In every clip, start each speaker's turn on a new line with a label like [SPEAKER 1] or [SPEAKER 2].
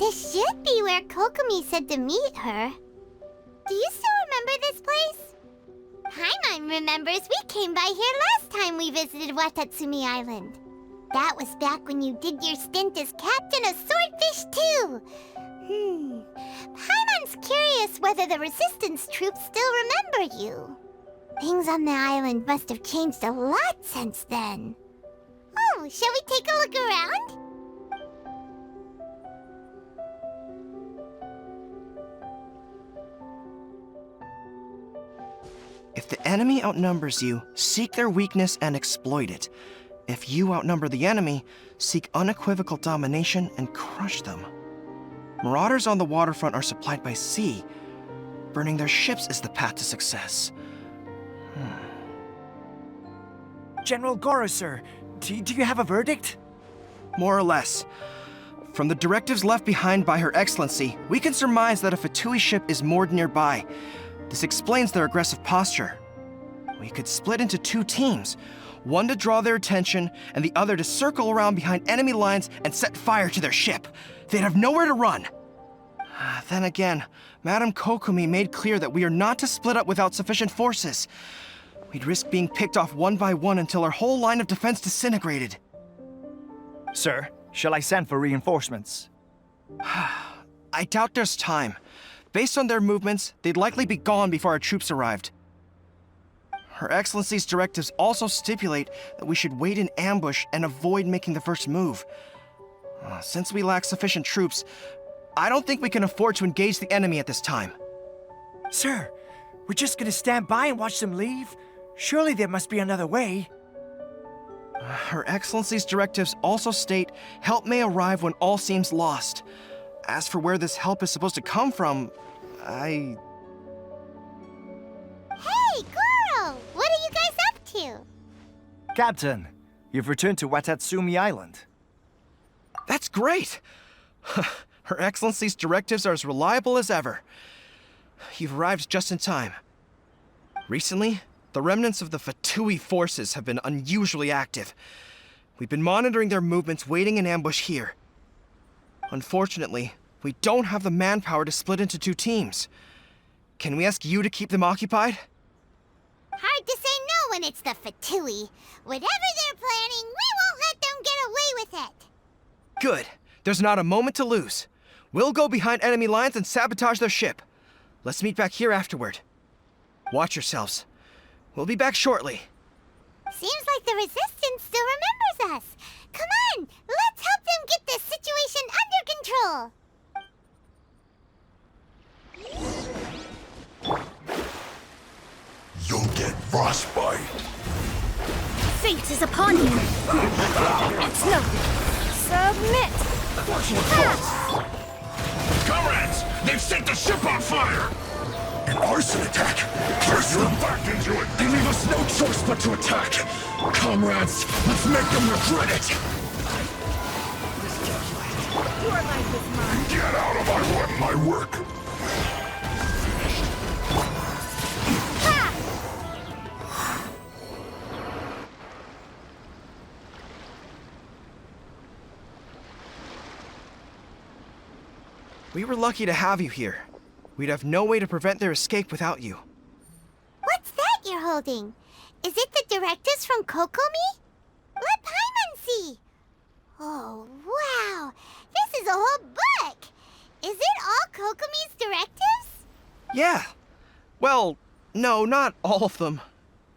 [SPEAKER 1] This should be where Kokomi said to meet her. Do you still remember this place? Paimon remembers we came by here last time we visited Watatsumi Island. That was back when you did your stint as captain of Swordfish too. Paimon's curious whether the resistance troops still remember you. Things on the island must have changed a lot since then. Oh, shall we take a look around?
[SPEAKER 2] If the enemy outnumbers you, seek their weakness and exploit it. If you outnumber the enemy, seek unequivocal domination and crush them. Marauders on the waterfront are supplied by sea. Burning their ships is the path to success.
[SPEAKER 3] General Goro, sir, do you have a verdict?
[SPEAKER 2] More or less. From the directives left behind by Her Excellency, we can surmise that a Fatui ship is moored nearby. This explains their aggressive posture. We could split into two teams, one to draw their attention, and the other to circle around behind enemy lines and set fire to their ship. They'd have nowhere to run. Then again, Madame Kokomi made clear that we are not to split up without sufficient forces. We'd risk being picked off one by one until our whole line of defense disintegrated.
[SPEAKER 3] Sir, shall I send for reinforcements?
[SPEAKER 2] I doubt there's time. Based on their movements, they'd likely be gone before our troops arrived. Her Excellency's directives also stipulate that we should wait in ambush and avoid making the first move. Since we lack sufficient troops, I don't think we can afford to engage the enemy at this time.
[SPEAKER 3] Sir, we're just gonna stand by and watch them leave? Surely there must be another way.
[SPEAKER 2] Her Excellency's directives also state help may arrive when all seems lost. As for where this help is supposed to come from, Hey,
[SPEAKER 1] Goro! What are you guys up to?
[SPEAKER 3] Captain, you've returned to Watatsumi Island.
[SPEAKER 2] That's great! Her Excellency's directives are as reliable as ever. You've arrived just in time. Recently, the remnants of the Fatui forces have been unusually active. We've been monitoring their movements, waiting in ambush here. Unfortunately, we don't have the manpower to split into two teams. Can we ask you to keep them occupied?
[SPEAKER 1] Hard to say no when it's the Fatui. Whatever they're planning, we won't let them get away with it.
[SPEAKER 2] Good. There's not a moment to lose. We'll go behind enemy lines and sabotage their ship. Let's meet back here afterward. Watch yourselves. We'll be back shortly.
[SPEAKER 1] Seems like the Resistance still remembers us. Come on, let's help them get this situation under control.
[SPEAKER 4] You'll get frostbite.
[SPEAKER 5] Fate is upon you. It's nothing. Submit.
[SPEAKER 4] Comrades, they've set the ship on fire! An arson attack! Curse them back into it! They leave us no choice but to attack! Comrades, let's make them regret it!
[SPEAKER 5] Your life is mine.
[SPEAKER 4] Get out of my way, my work!
[SPEAKER 2] We were lucky to have you here. We'd have no way to prevent their escape without you.
[SPEAKER 1] What's that you're holding? Is it the directives from Kokomi? Let Paimon see. Oh, wow. This is a whole book. Is it all Kokomi's directives?
[SPEAKER 2] Yeah. Well, no, not all of them.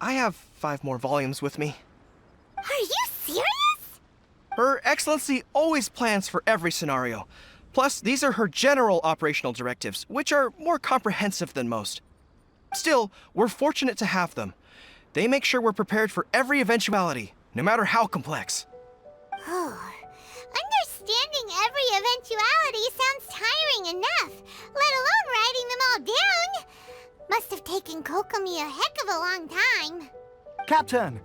[SPEAKER 2] I have 5 more volumes with me.
[SPEAKER 1] Are you serious?
[SPEAKER 2] Her Excellency always plans for every scenario. Plus, these are her general operational directives, which are more comprehensive than most. Still, we're fortunate to have them. They make sure we're prepared for every eventuality, no matter how complex.
[SPEAKER 1] Oh, understanding every eventuality sounds tiring enough, let alone writing them all down. Must have taken Kokomi a heck of a long time.
[SPEAKER 3] Captain,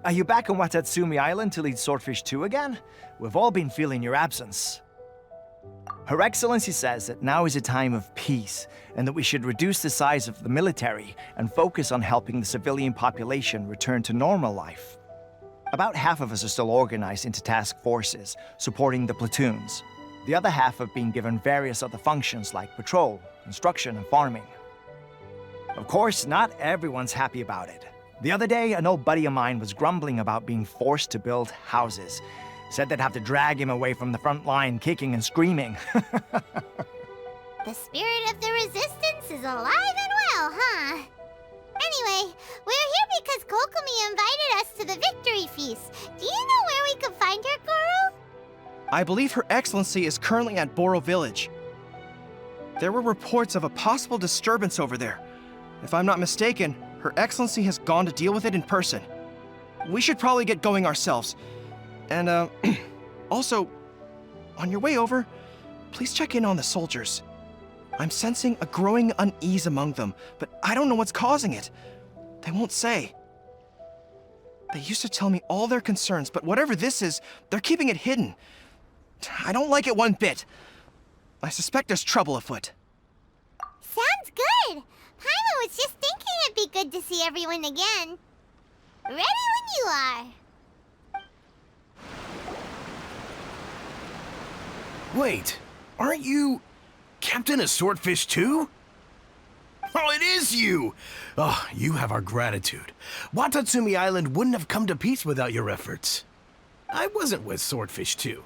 [SPEAKER 3] are you back on Watatsumi Island to lead Swordfish 2 again? We've all been feeling your absence. Her Excellency says that now is a time of peace, and that we should reduce the size of the military and focus on helping the civilian population return to normal life. About half of us are still organized into task forces, supporting the platoons. The other half have been given various other functions like patrol, instruction, and farming. Of course, not everyone's happy about it. The other day, an old buddy of mine was grumbling about being forced to build houses. Said they'd have to drag him away from the front line, kicking and screaming.
[SPEAKER 1] The spirit of the resistance is alive and well, huh? Anyway, we're here because Kokomi invited us to the victory feast. Do you know where we could find her, Goro?
[SPEAKER 2] I believe Her Excellency is currently at Boro Village. There were reports of a possible disturbance over there. If I'm not mistaken, Her Excellency has gone to deal with it in person. We should probably get going ourselves. And, also, on your way over, please check in on the soldiers. I'm sensing a growing unease among them, but I don't know what's causing it. They won't say. They used to tell me all their concerns, but whatever this is, they're keeping it hidden. I don't like it one bit. I suspect there's trouble afoot.
[SPEAKER 1] Sounds good. Paimon was just thinking it'd be good to see everyone again. Ready when you are.
[SPEAKER 4] Wait, aren't you Captain of Swordfish too? Oh, it is you! Oh, you have our gratitude. Watatsumi Island wouldn't have come to peace without your efforts. I wasn't with Swordfish too,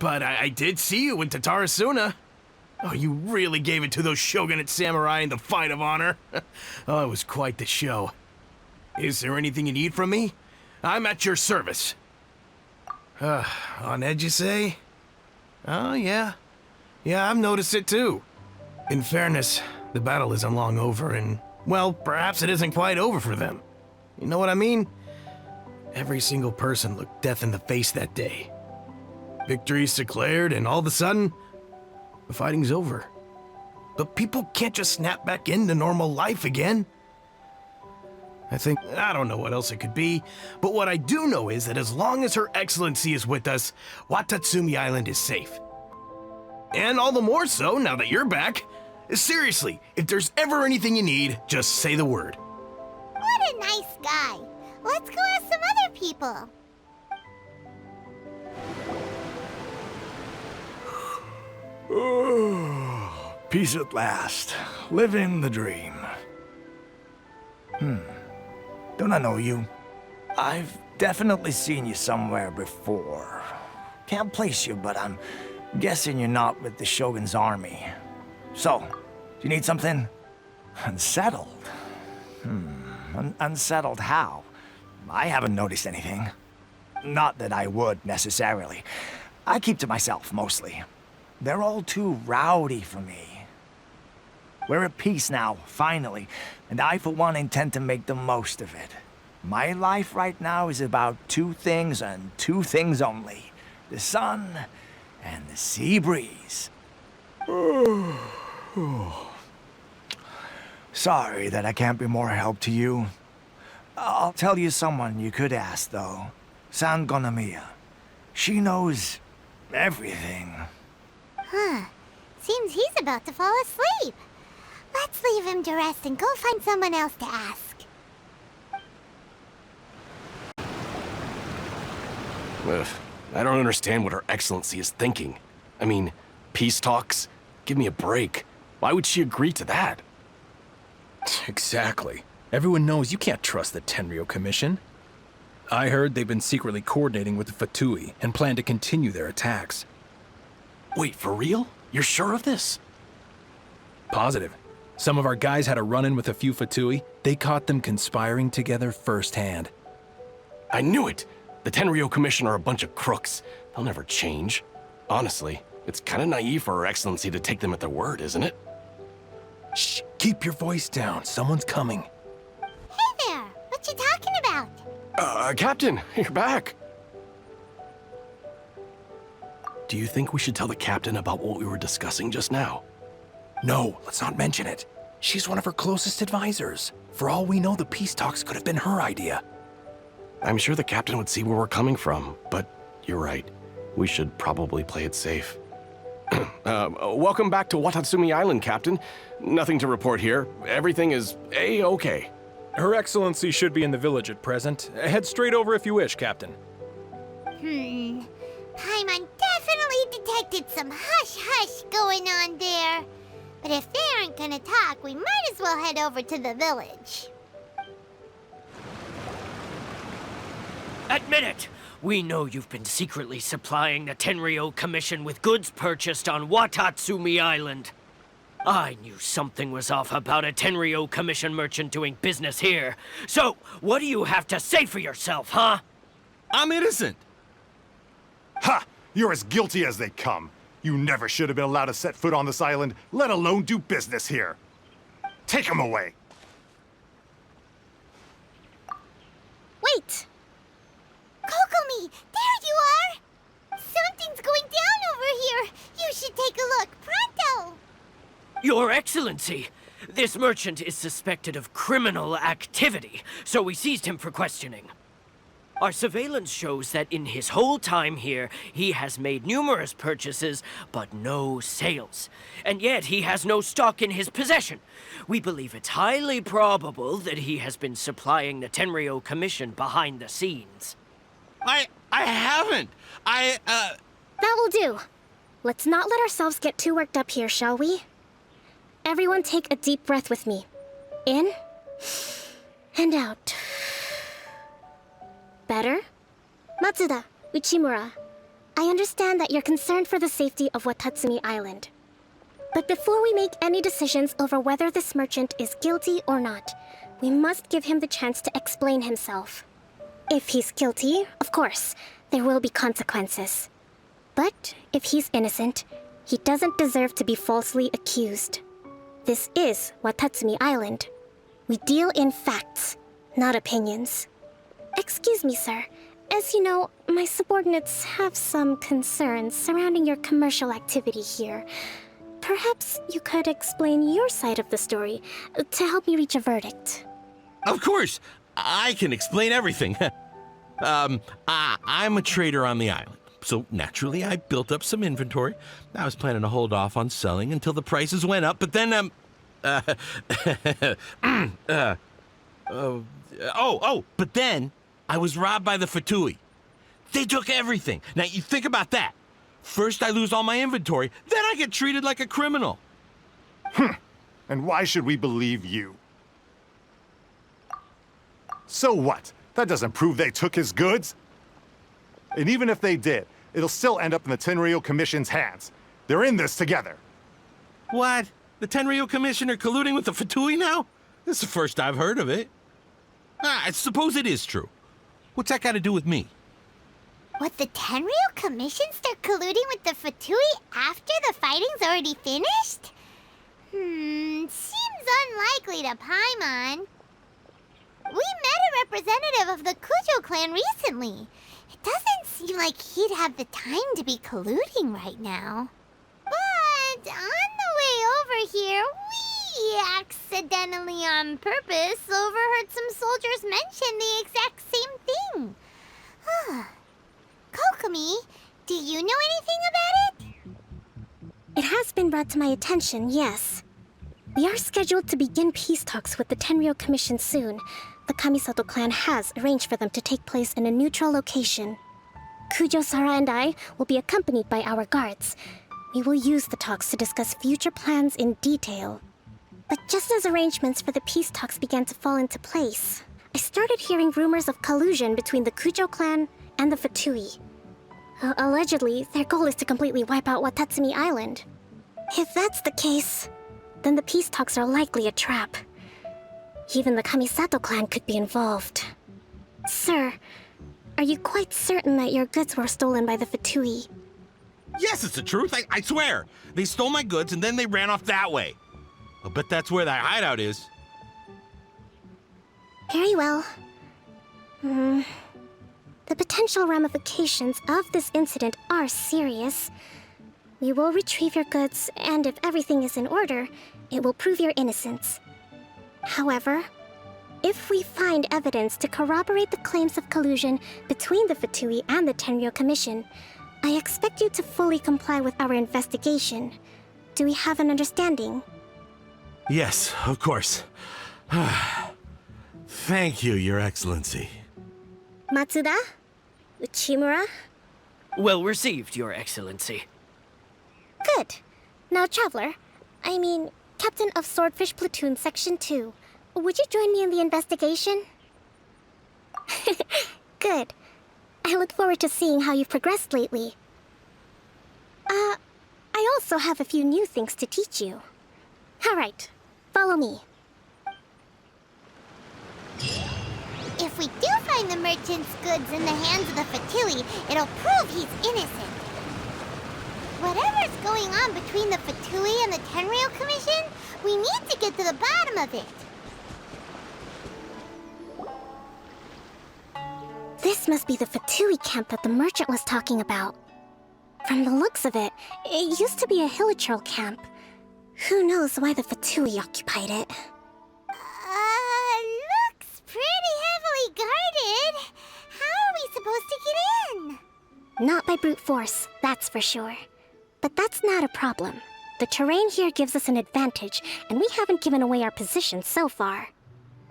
[SPEAKER 4] but I did see you in Tatarasuna. Oh, you really gave it to those shogunate samurai in the fight of honor. Oh, it was quite the show. Is there anything you need from me? I'm at your service. On edge, you say? Oh, yeah. Yeah, I've noticed it too. In fairness, the battle isn't long over, and, well, perhaps it isn't quite over for them. You know what I mean? Every single person looked death in the face that day. Victory's declared, and all of a sudden, the fighting's over. But people can't just snap back into normal life again. I don't know what else it could be, but what I do know is that as long as Her Excellency is with us, Watatsumi Island is safe. And all the more so now that you're back. Seriously, if there's ever anything you need, just say the word.
[SPEAKER 1] What a nice guy. Let's go ask some other people.
[SPEAKER 3] Oh, peace at last. Living the dream. Don't I know you? I've definitely seen you somewhere before. Can't place you, but I'm guessing you're not with the Shogun's army. So, do you need something? Unsettled? Unsettled how? I haven't noticed anything. Not that I would, necessarily. I keep to myself, mostly. They're all too rowdy for me. We're at peace now, finally, and I, for one, intend to make the most of it. My life right now is about two things and two things only. The sun and the sea breeze. Sorry that I can't be more help to you. I'll tell you someone you could ask, though. San Gonomiya. She knows everything.
[SPEAKER 1] Huh. Seems he's about to fall asleep. Let's leave him to rest and go find someone else to ask.
[SPEAKER 6] Ugh, I don't understand what Her Excellency is thinking. I mean, peace talks? Give me a break. Why would she agree to that?
[SPEAKER 7] Exactly. Everyone knows you can't trust the Tenryou Commission. I heard they've been secretly coordinating with the Fatui and plan to continue their attacks.
[SPEAKER 6] Wait, for real? You're sure of this?
[SPEAKER 7] Positive. Some of our guys had a run-in with a few Fatui. They caught them conspiring together firsthand.
[SPEAKER 6] I knew it! The Tenryou Commission are a bunch of crooks. They'll never change. Honestly, it's kind of naive for Her Excellency to take them at their word, isn't it?
[SPEAKER 7] Shh, keep your voice down. Someone's coming.
[SPEAKER 1] Hey there! What you talking about?
[SPEAKER 6] Captain, you're back. Do you think we should tell the captain about what we were discussing just now?
[SPEAKER 7] No, let's not mention it. She's one of her closest advisors. For all we know, the peace talks could have been her idea.
[SPEAKER 6] I'm sure the captain would see where we're coming from, but you're right. We should probably play it safe. Welcome back to Watatsumi Island, Captain. Nothing to report here. Everything is A-okay.
[SPEAKER 7] Her Excellency should be in the village at present. Head straight over if you wish, Captain.
[SPEAKER 1] Paimon definitely definitely detected some hush-hush going on there. But if they aren't gonna talk, we might as well head over to the village.
[SPEAKER 8] Admit it! We know you've been secretly supplying the Tenryou Commission with goods purchased on Watatsumi Island. I knew something was off about a Tenryou Commission merchant doing business here. So, what do you have to say for yourself, huh?
[SPEAKER 9] I'm innocent.
[SPEAKER 4] Ha! You're as guilty as they come. You never should have been allowed to set foot on this island, let alone do business here. Take him away.
[SPEAKER 5] Wait!
[SPEAKER 1] Kokomi, there you are! Something's going down over here. You should take a look, pronto!
[SPEAKER 8] Your Excellency, this merchant is suspected of criminal activity, so we seized him for questioning. Our surveillance shows that in his whole time here, he has made numerous purchases, but no sales. And yet he has no stock in his possession. We believe it's highly probable that he has been supplying the Tenryou Commission behind the scenes.
[SPEAKER 9] I haven't.
[SPEAKER 5] That will do. Let's not let ourselves get too worked up here, shall we? Everyone take a deep breath with me. In and out. Better? Matsuda, Uchimura, I understand that you're concerned for the safety of Watatsumi Island. But before we make any decisions over whether this merchant is guilty or not, we must give him the chance to explain himself. If he's guilty, of course, there will be consequences. But if he's innocent, he doesn't deserve to be falsely accused. This is Watatsumi Island. We deal in facts, not opinions. Excuse me, sir. As you know, my subordinates have some concerns surrounding your commercial activity here. Perhaps you could explain your side of the story to help me reach a verdict.
[SPEAKER 9] Of course, I can explain everything. I'm a trader on the island, so naturally I built up some inventory. I was planning to hold off on selling until the prices went up, but then, but then I was robbed by the Fatui. They took everything. Now, you think about that. First I lose all my inventory, then I get treated like a criminal.
[SPEAKER 4] And why should we believe you? So what? That doesn't prove they took his goods. And even if they did, it'll still end up in the Tenryou Commission's hands. They're in this together.
[SPEAKER 9] What? The Tenryou Commission are colluding with the Fatui now? This is the first I've heard of it. I suppose it is true. What's that got to do with me?
[SPEAKER 1] What, the Tenryou Commission start colluding with the Fatui after the fighting's already finished? Seems unlikely to Paimon. We met a representative of the Kujo clan recently. It doesn't seem like he'd have the time to be colluding right now. But on the way over here, we accidentally on purpose overheard some soldiers mention the exact same thing. Kokomi, do you know anything about it?
[SPEAKER 5] It has been brought to my attention, yes. We are scheduled to begin peace talks with the Tenryou Commission soon. The Kamisato clan has arranged for them to take place in a neutral location. Kujo-Sara and I will be accompanied by our guards. We will use the talks to discuss future plans in detail. But just as arrangements for the peace talks began to fall into place, I started hearing rumors of collusion between the Kujo clan and the Fatui. Allegedly, their goal is to completely wipe out Watatsumi Island. If that's the case, then the peace talks are likely a trap. Even the Kamisato clan could be involved. Sir, are you quite certain that your goods were stolen by the Fatui?
[SPEAKER 9] Yes, it's the truth. I swear. They stole my goods and then they ran off that way. I'll bet that's where that hideout is.
[SPEAKER 5] Very well. The potential ramifications of this incident are serious. We will retrieve your goods, and if everything is in order, it will prove your innocence. However, if we find evidence to corroborate the claims of collusion between the Fatui and the Tenryou Commission, I expect you to fully comply with our investigation. Do we have an understanding?
[SPEAKER 9] Yes, of course. Thank you, Your Excellency.
[SPEAKER 5] Matsuda? Uchimura?
[SPEAKER 8] Well received, Your Excellency.
[SPEAKER 5] Good. Now, Traveler, I mean, Captain of Swordfish Platoon Section 2, would you join me in the investigation? Good. I look forward to seeing how you've progressed lately. I also have a few new things to teach you. All right, follow me.
[SPEAKER 1] If we do find the merchant's goods in the hands of the Fatui, it'll prove he's innocent. Whatever's going on between the Fatui and the Tenryou Commission, we need to get to the bottom of it.
[SPEAKER 5] This must be the Fatui camp that the merchant was talking about. From the looks of it, it used to be a Hilichurl camp. Who knows why the Fatui occupied it?
[SPEAKER 1] Looks pretty heavily guarded. How are we supposed to get in?
[SPEAKER 5] Not by brute force, that's for sure. But that's not a problem. The terrain here gives us an advantage, and we haven't given away our position so far.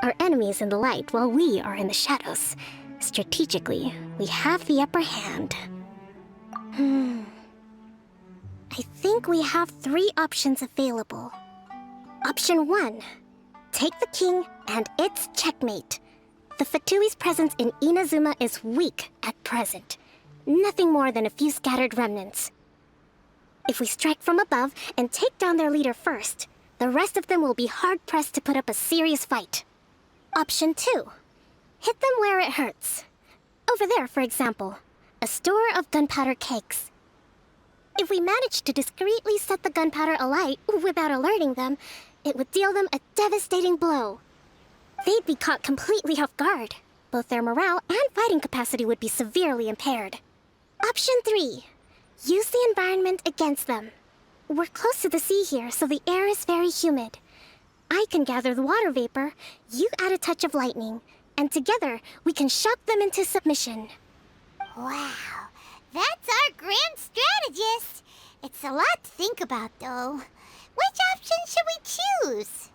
[SPEAKER 5] Our enemy is in the light while we are in the shadows. Strategically, we have the upper hand. I think we have 3 options available. Option 1. Take the king, and it's checkmate. The Fatui's presence in Inazuma is weak at present. Nothing more than a few scattered remnants. If we strike from above and take down their leader first, the rest of them will be hard-pressed to put up a serious fight. Option 2. Hit them where it hurts. Over there, for example, a store of gunpowder cakes. If we manage to discreetly set the gunpowder alight without alerting them, it would deal them a devastating blow. They'd be caught completely off guard. Both their morale and fighting capacity would be severely impaired. Option 3. Use the environment against them. We're close to the sea here, so the air is very humid. I can gather the water vapor, you add a touch of lightning, and together we can shock them into submission.
[SPEAKER 1] Wow, that's our grand strategist. It's a lot to think about, though. Which option should we choose?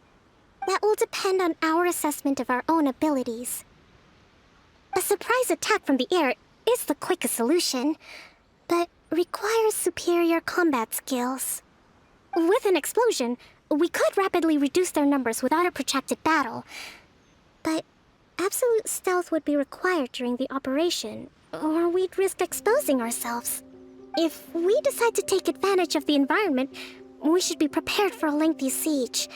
[SPEAKER 5] That will depend on our assessment of our own abilities. A surprise attack from the air is the quickest solution, but requires superior combat skills. With an explosion, we could rapidly reduce their numbers without a protracted battle, but absolute stealth would be required during the operation, or we'd risk exposing ourselves. If we decide to take advantage of the environment, we should be prepared for a lengthy siege.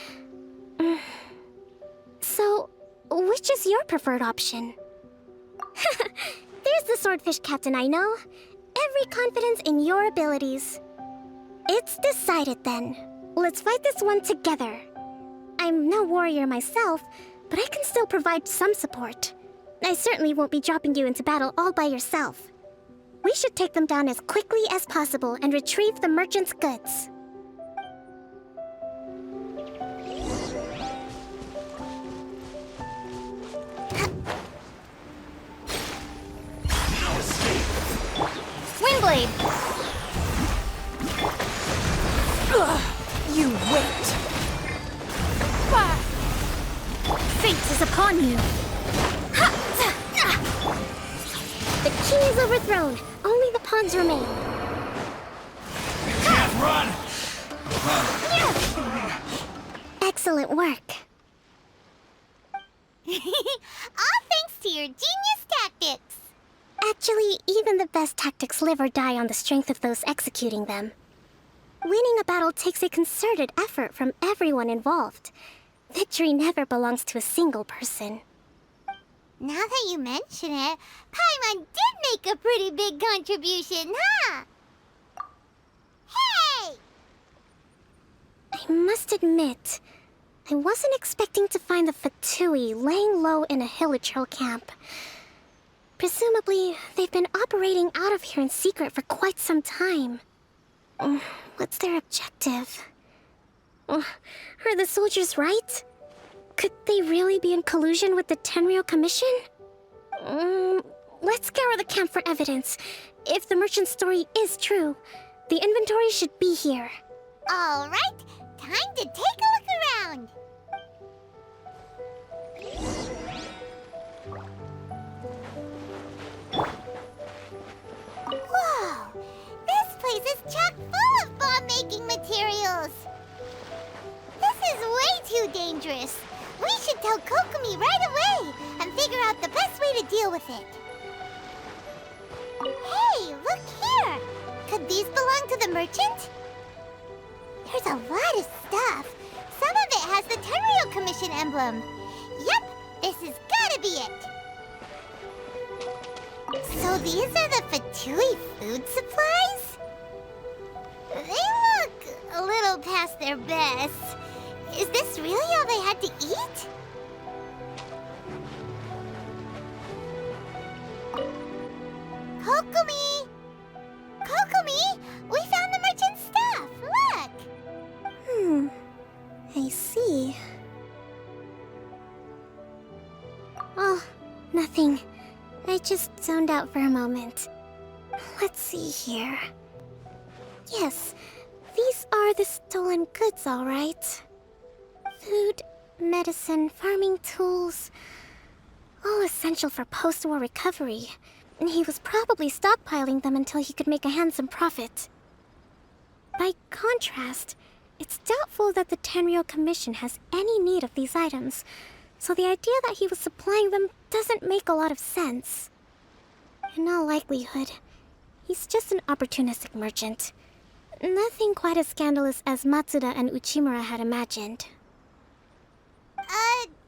[SPEAKER 5] So, which is your preferred option? There's the swordfish captain I know. Every confidence in your abilities. It's decided then. Let's fight this one together. I'm no warrior myself, but I can still provide some support. I certainly won't be dropping you into battle all by yourself. We should take them down as quickly as possible and retrieve the merchant's goods.
[SPEAKER 1] Windblade!
[SPEAKER 10] You wait! Fate is upon you!
[SPEAKER 5] The king is overthrown. Only the pawns remain.
[SPEAKER 4] Can't run!
[SPEAKER 5] Excellent work.
[SPEAKER 1] All thanks to your genius tactics!
[SPEAKER 5] Actually, even the best tactics live or die on the strength of those executing them. Winning a battle takes a concerted effort from everyone involved. Victory never belongs to a single person.
[SPEAKER 1] Now that you mention it, Paimon did make a pretty big contribution, huh? Hey!
[SPEAKER 5] I must admit, I wasn't expecting to find the Fatui laying low in a Hilichurl camp. Presumably, they've been operating out of here in secret for quite some time. What's their objective? Are the soldiers right? Could they really be in collusion with the Tenryou Commission? Let's scour the camp for evidence. If the merchant's story is true, the inventory should be here.
[SPEAKER 1] All right, time to take a look around. Whoa! with it. Hey, look here! Could these belong to the merchant? There's a lot of stuff. Some of it has the Tenryou Commission emblem. Yep, this has gotta be it. So these are the Fatui food supplies? They look a little past their best. Is this really all they had to eat? Kokomi! Kokomi! We found the merchant's stuff! Look!
[SPEAKER 5] I see. Oh, nothing. I just zoned out for a moment. Let's see here. Yes, these are the stolen goods, all right. Food, medicine, farming tools. All essential for post-war recovery. And he was probably stockpiling them until he could make a handsome profit. By contrast, it's doubtful that the Tenryou Commission has any need of these items, so the idea that he was supplying them doesn't make a lot of sense. In all likelihood, he's just an opportunistic merchant. Nothing quite as scandalous as Matsuda and Uchimura had imagined.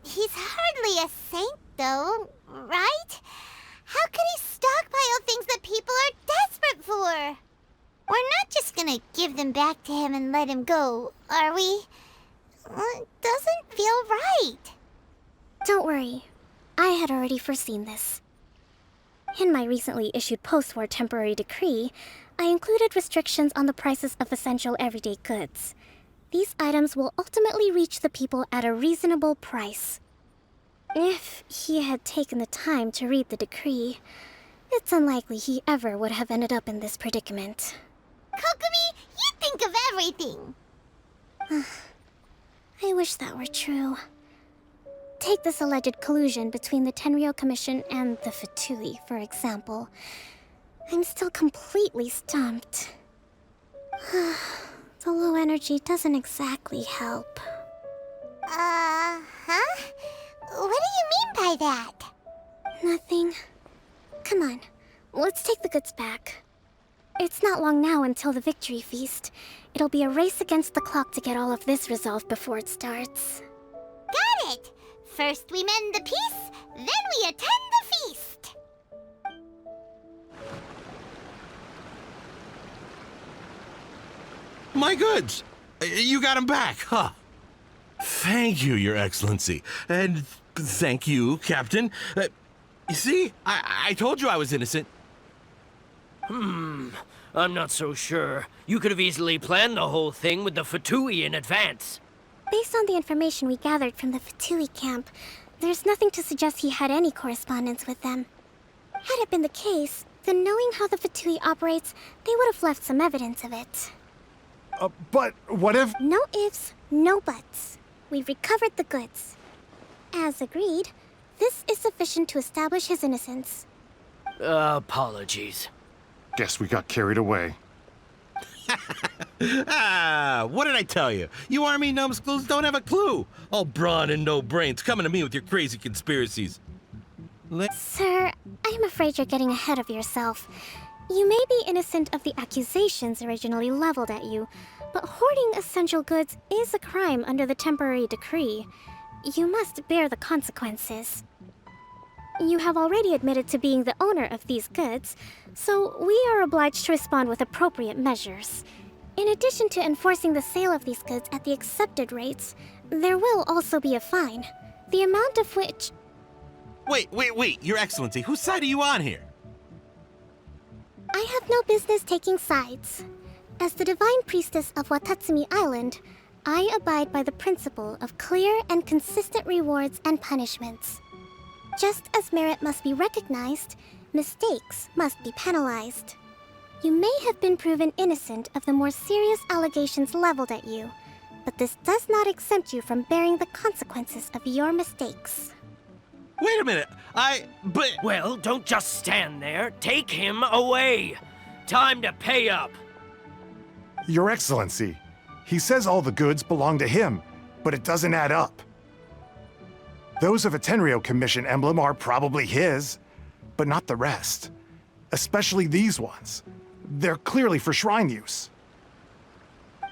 [SPEAKER 1] He's hardly a saint, though, right? How could he stockpile things that people are desperate for? We're not just gonna give them back to him and let him go, are we? It doesn't feel right.
[SPEAKER 5] Don't worry. I had already foreseen this. In my recently issued post-war temporary decree, I included restrictions on the prices of essential everyday goods. These items will ultimately reach the people at a reasonable price. If he had taken the time to read the decree, it's unlikely he ever would have ended up in this predicament.
[SPEAKER 1] Kokomi, you think of everything!
[SPEAKER 5] I wish that were true. Take this alleged collusion between the Tenryou Commission and the Fatui, for example. I'm still completely stumped. The low energy doesn't exactly help.
[SPEAKER 1] Huh? What do you mean by that?
[SPEAKER 5] Nothing. Come on, let's take the goods back. It's not long now until the victory feast. It'll be a race against the clock to get all of this resolved before it starts.
[SPEAKER 1] Got it! First we mend the peace, then we attend the feast!
[SPEAKER 9] My goods! You got them back, huh? Thank you, Your Excellency. And thank you, Captain. You see? I told you I was innocent.
[SPEAKER 8] I'm not so sure. You could have easily planned the whole thing with the Fatui in advance.
[SPEAKER 5] Based on the information we gathered from the Fatui camp, there's nothing to suggest he had any correspondence with them. Had it been the case, then knowing how the Fatui operates, they would have left some evidence of it.
[SPEAKER 11] But what if...
[SPEAKER 5] No ifs, no buts. We've recovered the goods. As agreed, this is sufficient to establish his innocence.
[SPEAKER 8] Apologies.
[SPEAKER 11] Guess we got carried away.
[SPEAKER 9] What did I tell you? You army numbskulls don't have a clue. All brawn and no brains coming to me with your crazy conspiracies.
[SPEAKER 5] Sir, I'm afraid you're getting ahead of yourself. You may be innocent of the accusations originally leveled at you, but hoarding essential goods is a crime under the temporary decree. You must bear the consequences. You have already admitted to being the owner of these goods, so we are obliged to respond with appropriate measures. In addition to enforcing the sale of these goods at the accepted rates, there will also be a fine, the amount of which...
[SPEAKER 9] Wait, Your Excellency, whose side are you on here?
[SPEAKER 5] I have no business taking sides. As the Divine Priestess of Watatsumi Island, I abide by the principle of clear and consistent rewards and punishments. Just as merit must be recognized, mistakes must be penalized. You may have been proven innocent of the more serious allegations leveled at you, but this does not exempt you from bearing the consequences of your mistakes.
[SPEAKER 9] Wait a minute,
[SPEAKER 8] Well, don't just stand there. Take him away. Time to pay up.
[SPEAKER 11] Your Excellency, he says all the goods belong to him, but it doesn't add up. Those of a Tenryou Commission emblem are probably his, but not the rest. Especially these ones. They're clearly for shrine use.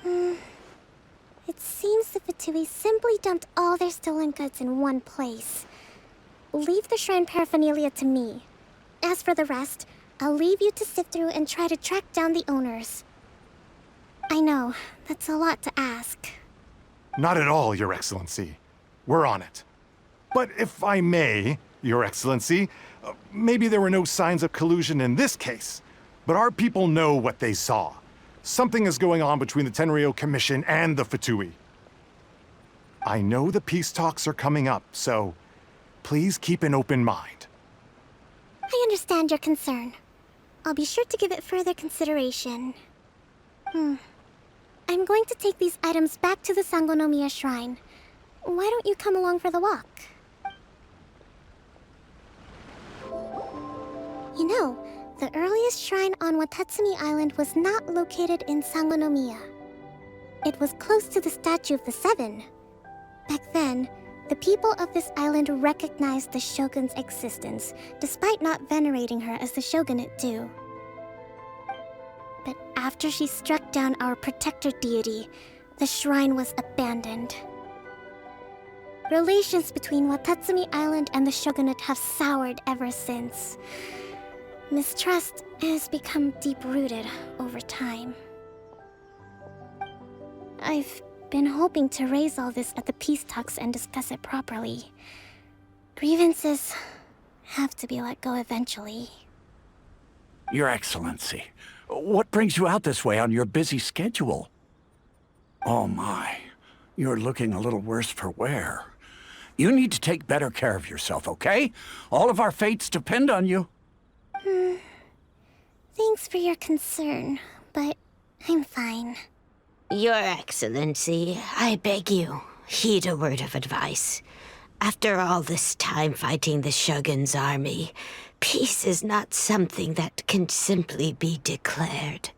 [SPEAKER 5] It seems the Fatui simply dumped all their stolen goods in one place. Leave the shrine paraphernalia to me. As for the rest, I'll leave you to sift through and try to track down the owners. I know, that's a lot to ask.
[SPEAKER 11] Not at all, Your Excellency. We're on it. But if I may, Your Excellency, maybe there were no signs of collusion in this case, but our people know what they saw. Something is going on between the Tenryou Commission and the Fatui. I know the peace talks are coming up, so please keep an open mind.
[SPEAKER 5] I understand your concern. I'll be sure to give it further consideration. I'm going to take these items back to the Sangonomiya Shrine. Why don't you come along for the walk? You know, the earliest shrine on Watatsumi Island was not located in Sangonomiya. It was close to the Statue of the Seven. Back then, the people of this island recognized the shogun's existence, despite not venerating her as the shogunate do. But after she struck down our protector deity, the shrine was abandoned. Relations between Watatsumi Island and the shogunate have soured ever since. Mistrust has become deep-rooted over time. I've been hoping to raise all this at the peace talks and discuss it properly. Grievances have to be let go eventually.
[SPEAKER 12] Your Excellency, what brings you out this way on your busy schedule? Oh my, you're looking a little worse for wear. You need to take better care of yourself, okay? All of our fates depend on you.
[SPEAKER 5] Thanks for your concern, but I'm fine.
[SPEAKER 13] Your Excellency, I beg you, heed a word of advice. After all this time fighting the Shogun's army, peace is not something that can simply be declared.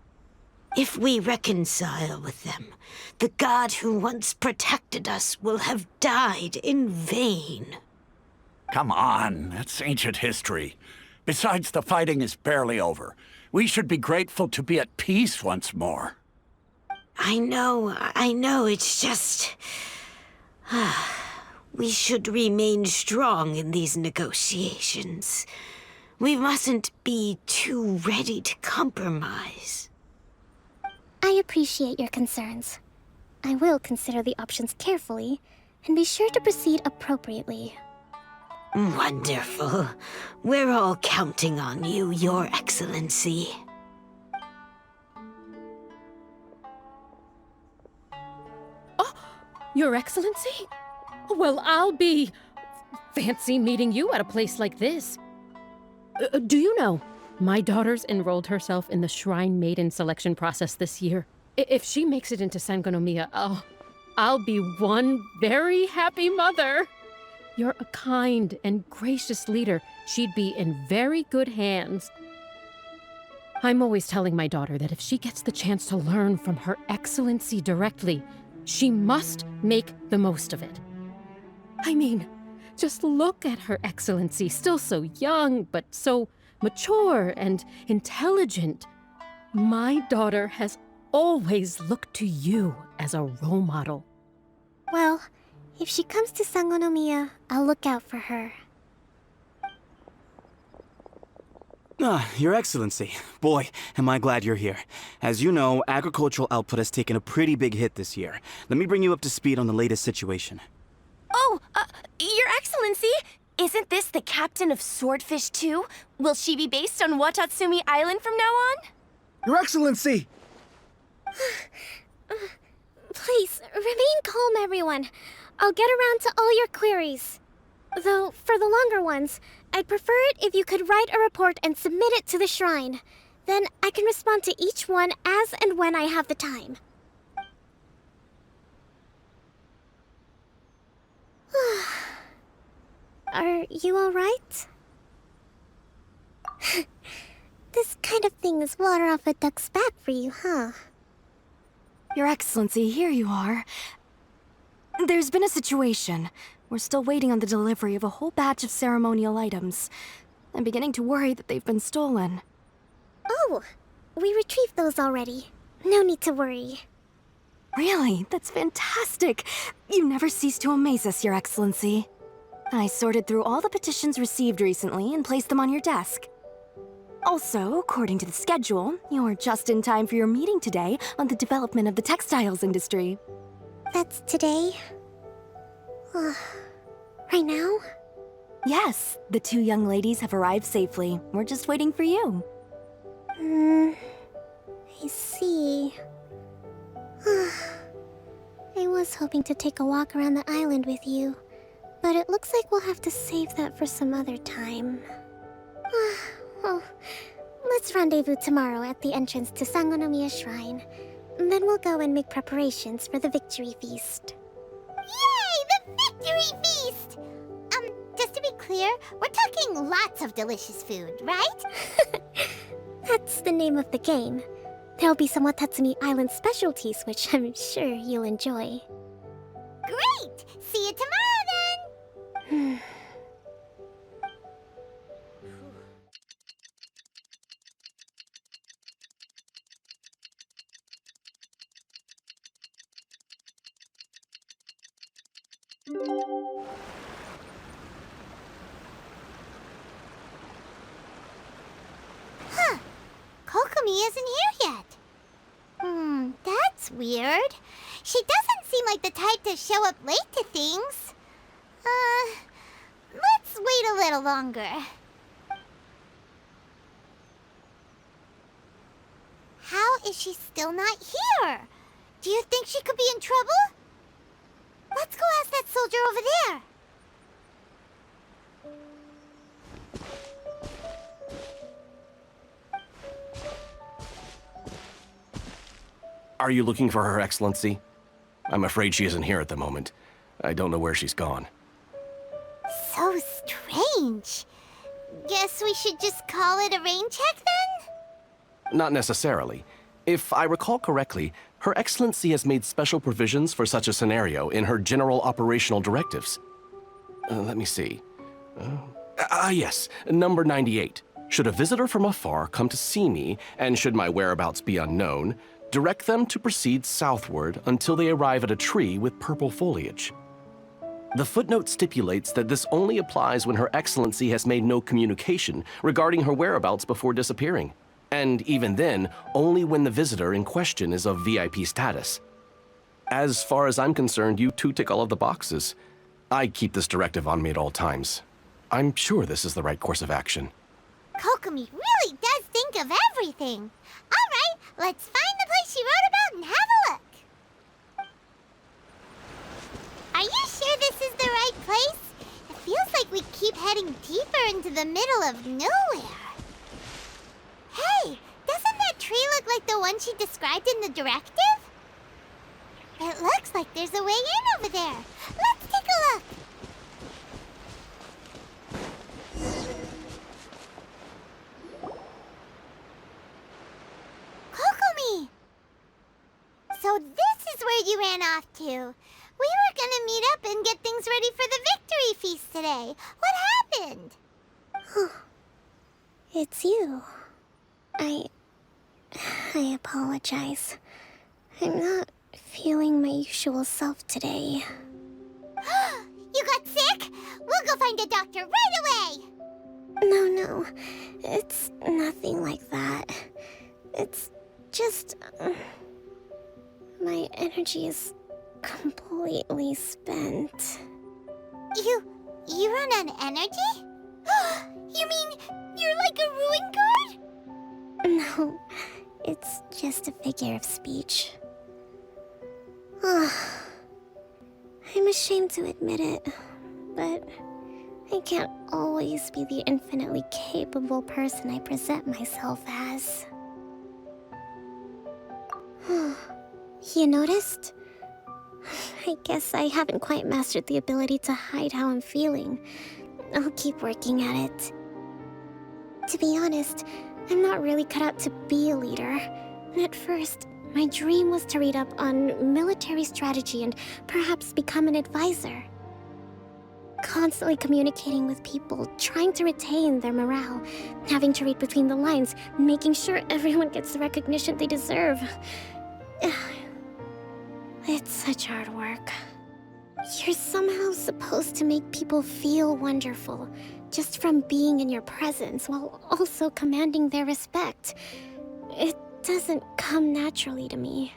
[SPEAKER 13] If we reconcile with them, the god who once protected us will have died in vain.
[SPEAKER 12] Come on, that's ancient history. Besides, the fighting is barely over. We should be grateful to be at peace once more.
[SPEAKER 13] I know, it's just... we should remain strong in these negotiations. We mustn't be too ready to compromise.
[SPEAKER 5] I appreciate your concerns. I will consider the options carefully, and be sure to proceed appropriately.
[SPEAKER 13] Wonderful. We're all counting on you, Your Excellency.
[SPEAKER 14] Oh, Your Excellency? Well, I'll be... fancy meeting you at a place like this. Do you know, my daughter's enrolled herself in the Shrine Maiden selection process this year. If she makes it into Sangonomiya, I'll be one very happy mother. You're a kind and gracious leader. She'd be in very good hands. I'm always telling my daughter that if she gets the chance to learn from Her Excellency directly, she must make the most of it. I mean, just look at Her Excellency, still so young, but so mature and intelligent. My daughter has always looked to you as a role model.
[SPEAKER 5] Well, if she comes to Sangonomiya, I'll look out for her.
[SPEAKER 15] Your Excellency. Boy, am I glad you're here. As you know, agricultural output has taken a pretty big hit this year. Let me bring you up to speed on the latest situation.
[SPEAKER 10] Oh, Your Excellency! Isn't this the captain of Swordfish 2? Will she be based on Watatsumi Island from now on?
[SPEAKER 15] Your Excellency!
[SPEAKER 5] Please, remain calm, everyone. I'll get around to all your queries. Though, for the longer ones, I'd prefer it if you could write a report and submit it to the shrine. Then I can respond to each one as and when I have the time. Are you all right? This kind of thing is water off a duck's back for you, huh?
[SPEAKER 10] Your Excellency, here you are. There's been a situation. We're still waiting on the delivery of a whole batch of ceremonial items.
[SPEAKER 16] I'm beginning to worry that they've been stolen.
[SPEAKER 5] Oh, we retrieved those already. No need to worry.
[SPEAKER 16] Really? That's fantastic! You never cease to amaze us, Your Excellency. I sorted through all the petitions received recently and placed them on your desk. Also, according to the schedule, you're just in time for your meeting today on the development of the textiles industry.
[SPEAKER 5] That's today? Right now?
[SPEAKER 16] Yes, the 2 young ladies have arrived safely. We're just waiting for you.
[SPEAKER 5] I see. I was hoping to take a walk around the island with you, but it looks like we'll have to save that for some other time. Well, let's rendezvous tomorrow at the entrance to Sangonomiya Shrine. Then we'll go and make preparations for the victory feast.
[SPEAKER 1] Yay! The victory feast! Just to be clear, we're talking lots of delicious food, right?
[SPEAKER 5] That's the name of the game. There'll be some Watatsumi Island specialties, which I'm sure you'll enjoy.
[SPEAKER 1] Great! See you tomorrow then! Huh. Kokomi isn't here yet. That's weird. She doesn't seem like the type to show up late to things. Let's wait a little longer. How is she still not here? Do you think she could be in trouble? Let's go ask that soldier over there.
[SPEAKER 6] Are you looking for Her Excellency? I'm afraid she isn't here at the moment. I don't know where she's gone.
[SPEAKER 1] So strange. Guess we should just call it a rain check then?
[SPEAKER 6] Not necessarily. If I recall correctly, Her Excellency has made special provisions for such a scenario in her general operational directives. Let me see. Yes, number 98. Should a visitor from afar come to see me, and should my whereabouts be unknown, direct them to proceed southward until they arrive at a tree with purple foliage. The footnote stipulates that this only applies when Her Excellency has made no communication regarding her whereabouts before disappearing. And even then, only when the visitor in question is of VIP status. As far as I'm concerned, you two tick all of the boxes. I keep this directive on me at all times. I'm sure this is the right course of action.
[SPEAKER 1] Kokomi really does think of everything. All right, let's find the place she wrote about and have a look. Are you sure this is the right place? It feels like we keep heading deeper into the middle of nowhere. Hey, doesn't that tree look like the one she described in the directive? It looks like there's a way in over there. Let's take a look. Kokomi! So this is where you ran off to. We were gonna meet up and get things ready for the victory feast today. What happened?
[SPEAKER 5] It's you. I apologize. I'm not feeling my usual self today.
[SPEAKER 1] You got sick? We'll go find a doctor right away!
[SPEAKER 5] No. It's nothing like that. It's just... my energy is completely spent.
[SPEAKER 1] You run on energy? You mean you're like a ruin guard?
[SPEAKER 5] No, it's just a figure of speech. I'm ashamed to admit it, but I can't always be the infinitely capable person I present myself as. You noticed? I guess I haven't quite mastered the ability to hide how I'm feeling. I'll keep working at it. To be honest, I'm not really cut out to be a leader. At first, my dream was to read up on military strategy and perhaps become an advisor. constantly communicating with people, trying to retain their morale, having to read between the lines, making sure everyone gets the recognition they deserve. It's such hard work. You're somehow supposed to make people feel wonderful, just from being in your presence, while also commanding their respect. It doesn't come naturally to me.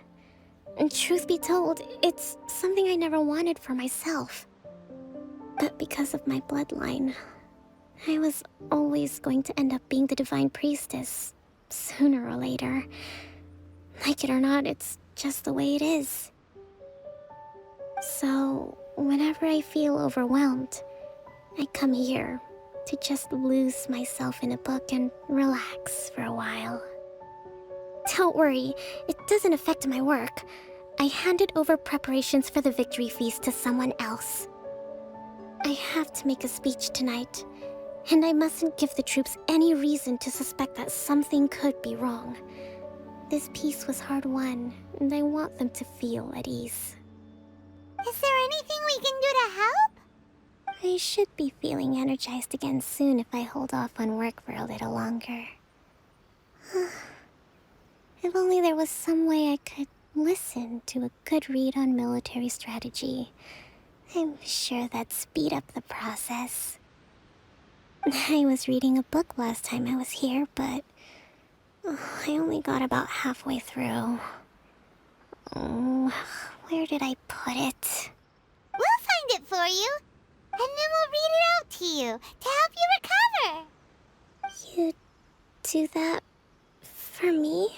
[SPEAKER 5] And truth be told, it's something I never wanted for myself. But because of my bloodline, I was always going to end up being the Divine Priestess, sooner or later. Like it or not, it's just the way it is. So, whenever I feel overwhelmed, I come here to just lose myself in a book and relax for a while. Don't worry, it doesn't affect my work. I handed over preparations for the victory feast to someone else. I have to make a speech tonight, and I mustn't give the troops any reason to suspect that something could be wrong. This peace was hard-won, and I want them to feel at ease.
[SPEAKER 1] Is there anything we can do to help?
[SPEAKER 5] I should be feeling energized again soon if I hold off on work for a little longer. If only there was some way I could listen to a good read on military strategy. I'm sure that'd speed up the process. I was reading a book last time I was here, but I only got about halfway through. Where did I put it?
[SPEAKER 1] We'll find it for you, and then we'll read it out to you to help you recover.
[SPEAKER 5] You do that for me?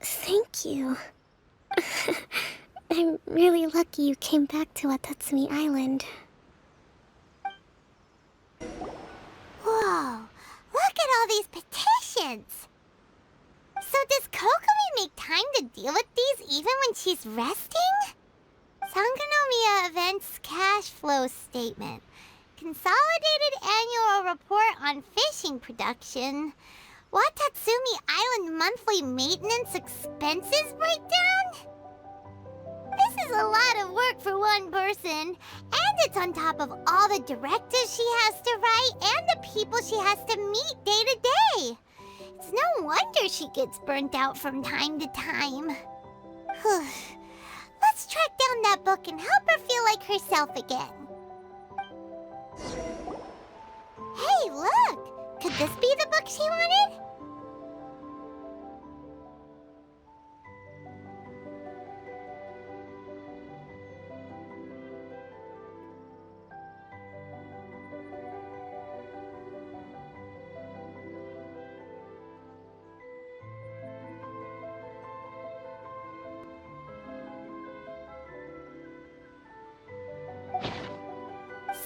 [SPEAKER 5] Thank you. I'm really lucky you came back to Watatsumi Island.
[SPEAKER 1] Whoa, look at all these petitions! So does Kokomi make time to deal with these even when she's resting? Sangonomiya Events Cash Flow Statement. Consolidated Annual Report on Fishing Production. Watatsumi Island Monthly Maintenance Expenses Breakdown? This is a lot of work for one person, and it's on top of all the directives she has to write and the people she has to meet day to day. It's no wonder she gets burnt out from time to time. Let's track down that book and help her feel like herself again. Hey, look! Could this be the book she wanted?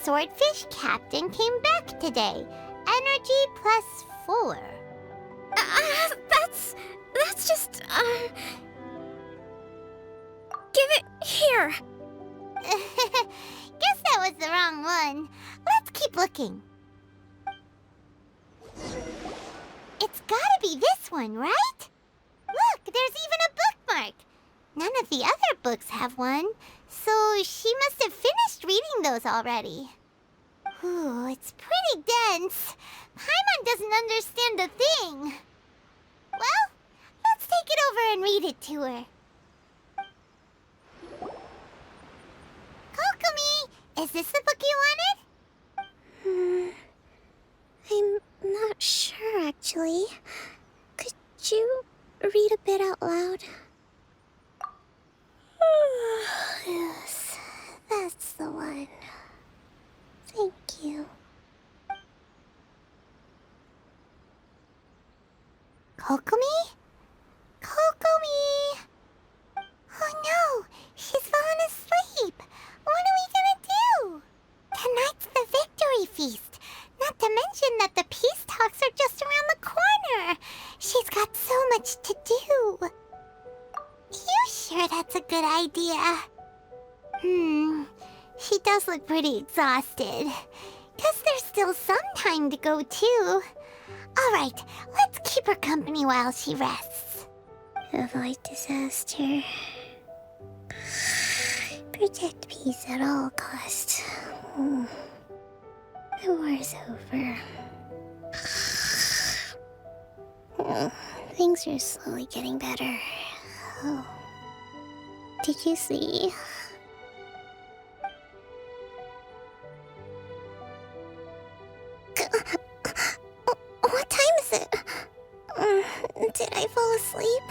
[SPEAKER 1] Swordfish Captain came back today. Energy +4.
[SPEAKER 5] That's just, Give it here!
[SPEAKER 1] Guess that was the wrong one. Let's keep looking. It's gotta be this one, right? Look, there's even a bookmark. None of the other books have one, so she must have finished reading those already. Ooh, it's pretty dense. Paimon doesn't understand a thing. Well, let's take it over and read it to her. Kokomi, is this the book you wanted?
[SPEAKER 5] I'm not sure, actually. Could you read a bit out loud?
[SPEAKER 1] Yes, that's the one. Thank you. Kokomi? Kokomi! Oh no, she's fallen asleep. What are we gonna do? Tonight's the victory feast. Not to mention that the peace talks are just around the corner. She's got so much to do. You sure that's a good idea? She does look pretty exhausted. Guess there's still some time to go, too. Alright, let's keep her company while she rests.
[SPEAKER 5] Avoid disaster. Protect peace at all costs. The war's over. Things are slowly getting better. Oh. Did you see? What time is it? Did I fall asleep?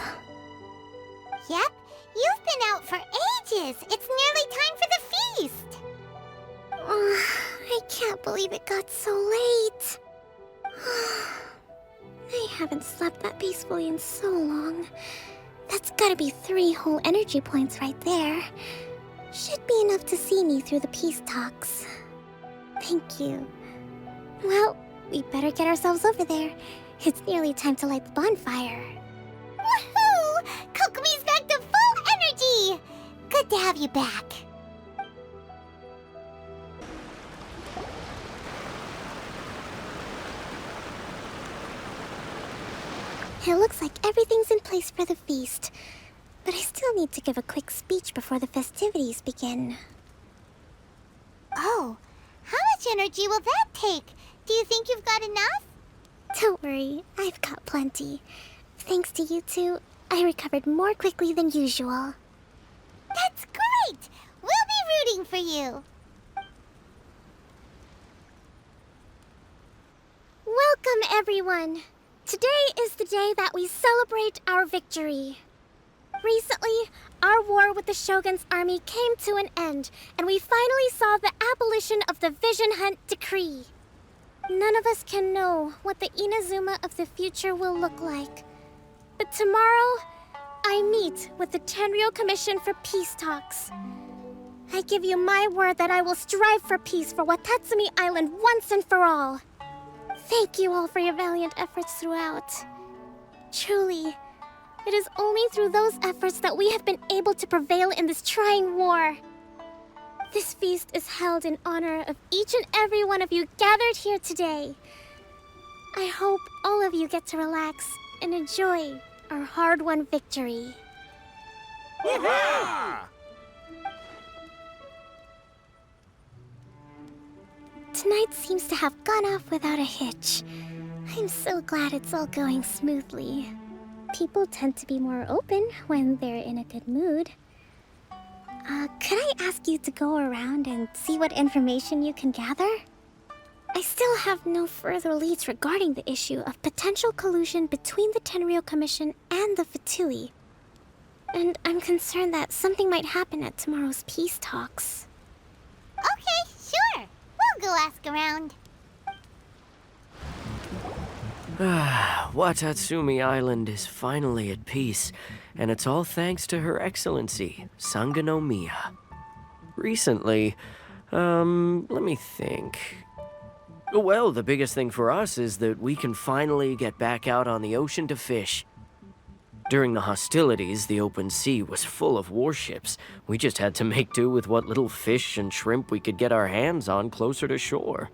[SPEAKER 1] Yep, you've been out for ages. It's nearly time for the feast.
[SPEAKER 5] I can't believe it got so late. I haven't slept that peacefully in so long. That's gotta be 3 whole energy points right there. Should be enough to see me through the peace talks. Thank you. Well, we better get ourselves over there. It's nearly time to light the bonfire.
[SPEAKER 1] Woohoo! Kokomi's back to full energy! Good to have you back.
[SPEAKER 5] It looks like everything's in place for the feast. But I still need to give a quick speech before the festivities begin.
[SPEAKER 1] Oh, how much energy will that take? Do you think you've got enough?
[SPEAKER 5] Don't worry, I've got plenty. Thanks to you two, I recovered more quickly than usual.
[SPEAKER 1] That's great! We'll be rooting for you.
[SPEAKER 5] Welcome, everyone! Today is the day that we celebrate our victory. Recently, our war with the Shogun's army came to an end, and we finally saw the abolition of the Vision Hunt Decree. None of us can know what the inazuma of the future will look like. But tomorrow, I meet with the Tenryou Commission for peace talks. I give you my word that I will strive for peace for Watatsumi Island once and for all. Thank you all for your valiant efforts throughout. Truly, it is only through those efforts that we have been able to prevail in this trying war. This feast is held in honor of each and every one of you gathered here today. I hope all of you get to relax and enjoy our hard-won victory. Tonight seems to have gone off without a hitch. I'm so glad it's all going smoothly. People tend to be more open when they're in a good mood. Could I ask you to go around and see what information you can gather? I still have no further leads regarding the issue of potential collusion between the Tenryou Commission and the Fatui. And I'm concerned that something might happen at tomorrow's peace talks.
[SPEAKER 1] Okay, sure. We'll go ask around.
[SPEAKER 8] Watatsumi Island is finally at peace, and it's all thanks to Her Excellency, Sangonomiya. Recently, let me think. Well, the biggest thing for us is that we can finally get back out on the ocean to fish. During the hostilities, the open sea was full of warships. We just had to make do with what little fish and shrimp we could get our hands on closer to shore.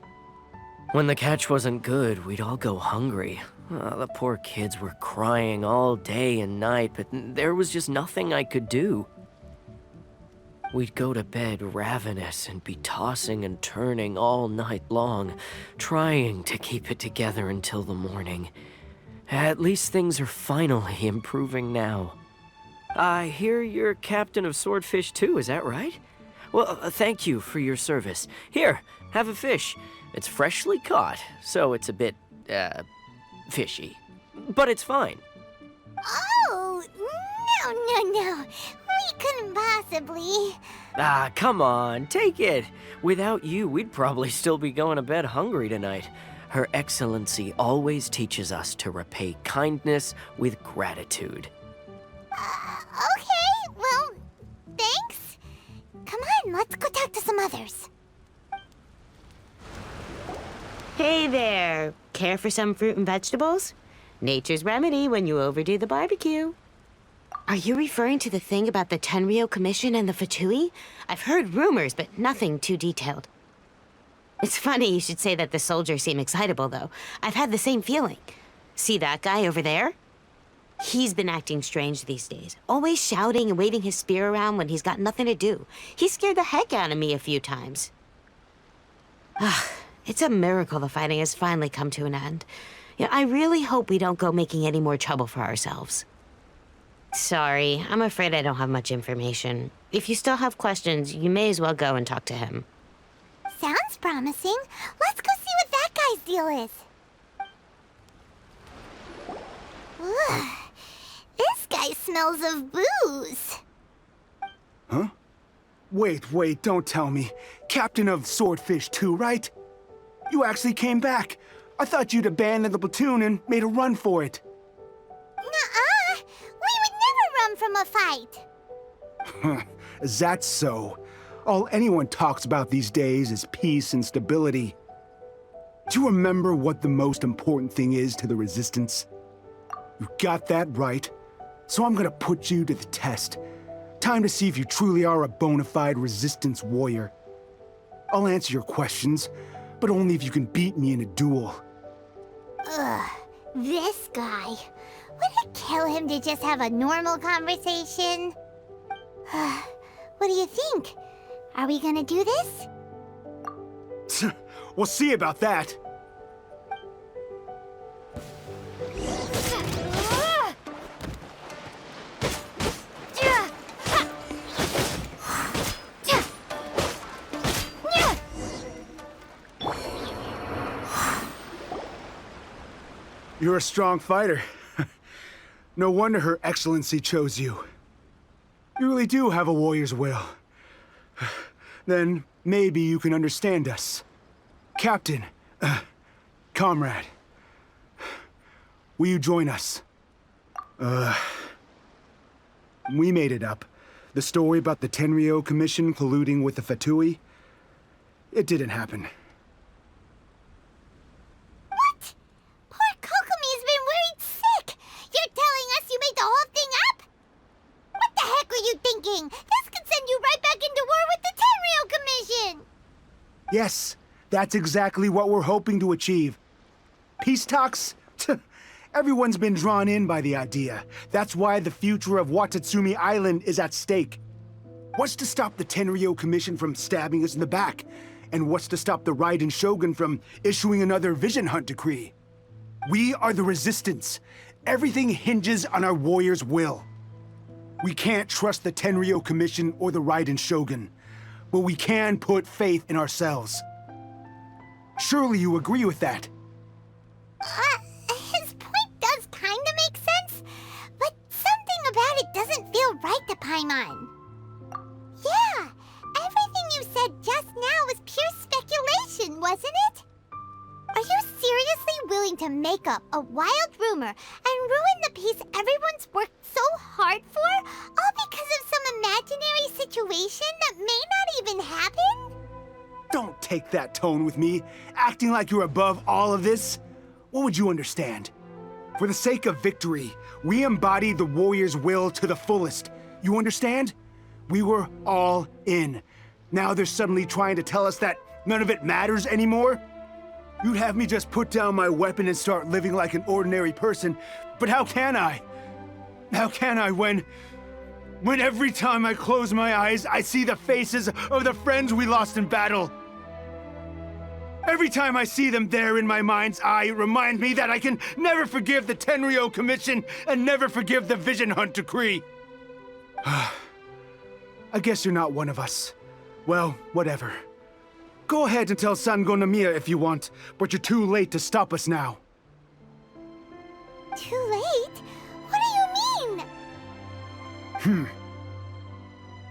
[SPEAKER 8] When the catch wasn't good, we'd all go hungry. The poor kids were crying all day and night, but there was just nothing I could do. We'd go to bed ravenous and be tossing and turning all night long, trying to keep it together until the morning. At least things are finally improving now. I hear you're captain of Swordfish too, is that right? Well, thank you for your service. Here, have a fish. It's freshly caught, so it's a bit, fishy. But it's fine.
[SPEAKER 1] Oh, no. We couldn't possibly.
[SPEAKER 8] Come on, take it. Without you, we'd probably still be going to bed hungry tonight. Her Excellency always teaches us to repay kindness with gratitude.
[SPEAKER 1] Okay, well, thanks. Come on, let's go talk to some others.
[SPEAKER 13] Hey there. Care for some fruit and vegetables? Nature's remedy when you overdo the barbecue. Are you referring to the thing about the Tenryou Commission and the Fatui? I've heard rumors, but nothing too detailed. It's funny you should say that the soldiers seem excitable, though. I've had the same feeling. See that guy over there? He's been acting strange these days. Always shouting and waving his spear around when he's got nothing to do. He scared the heck out of me a few times. It's a miracle the fighting has finally come to an end. Yeah, I really hope we don't go making any more trouble for ourselves. Sorry, I'm afraid I don't have much information. If you still have questions, you may as well go and talk to him.
[SPEAKER 1] Sounds promising. Let's go see what that guy's deal is. Ugh. This guy smells of booze.
[SPEAKER 17] Huh? Wait, don't tell me. Captain of Swordfish 2, right? You actually came back. I thought you'd abandoned the platoon and made a run for it.
[SPEAKER 1] Nuh-uh. We would never run from a fight.
[SPEAKER 17] Is that so? All anyone talks about these days is peace and stability. Do you remember what the most important thing is to the Resistance? You got that right. So I'm gonna put you to the test. Time to see if you truly are a bona fide Resistance warrior. I'll answer your questions, but only if you can beat me in a duel.
[SPEAKER 1] Ugh, this guy. Would it kill him to just have a normal conversation? What do you think? Are we gonna do this?
[SPEAKER 17] We'll see about that. You're a strong fighter. No wonder Her Excellency chose you. You really do have a warrior's will. Then maybe you can understand us. Captain, comrade, will you join us? We made it up. The story about the Tenryou Commission colluding with the Fatui, it didn't happen.
[SPEAKER 1] What? Poor Kokomi's been worried sick. You're telling us you made the whole thing up? What the heck were you thinking? This could send you right back into war with the Tenryou Commission!
[SPEAKER 17] Yes, that's exactly what we're hoping to achieve. Peace talks? Everyone's been drawn in by the idea. That's why the future of Watatsumi Island is at stake. What's to stop the Tenryou Commission from stabbing us in the back? And what's to stop the Raiden Shogun from issuing another Vision Hunt decree? We are the Resistance. Everything hinges on our warrior's will. We can't trust the Tenryou Commission or the Raiden Shogun, but we can put faith in ourselves. Surely you agree with that?
[SPEAKER 1] His point does kinda make sense, but something about it doesn't feel right to Paimon. Yeah, everything you said just now was pure speculation, wasn't it? Are you seriously willing to make up a wild rumor and ruin the peace everyone's worked so hard for, all because of some imaginary situation that may not even happen?
[SPEAKER 17] Don't take that tone with me, acting like you're above all of this. What would you understand? For the sake of victory, we embody the warrior's will to the fullest. You understand? We were all in. Now they're suddenly trying to tell us that none of it matters anymore? You'd have me just put down my weapon and start living like an ordinary person, but how can I? How can I when every time I close my eyes, I see the faces of the friends we lost in battle? Every time I see them there in my mind's eye, it reminds me that I can never forgive the Tenryou Commission and never forgive the Vision Hunt decree. I guess you're not one of us. Well, whatever. Go ahead and tell Sango Nomiya if you want, but you're too late to stop us now.
[SPEAKER 1] Too late? What do you mean?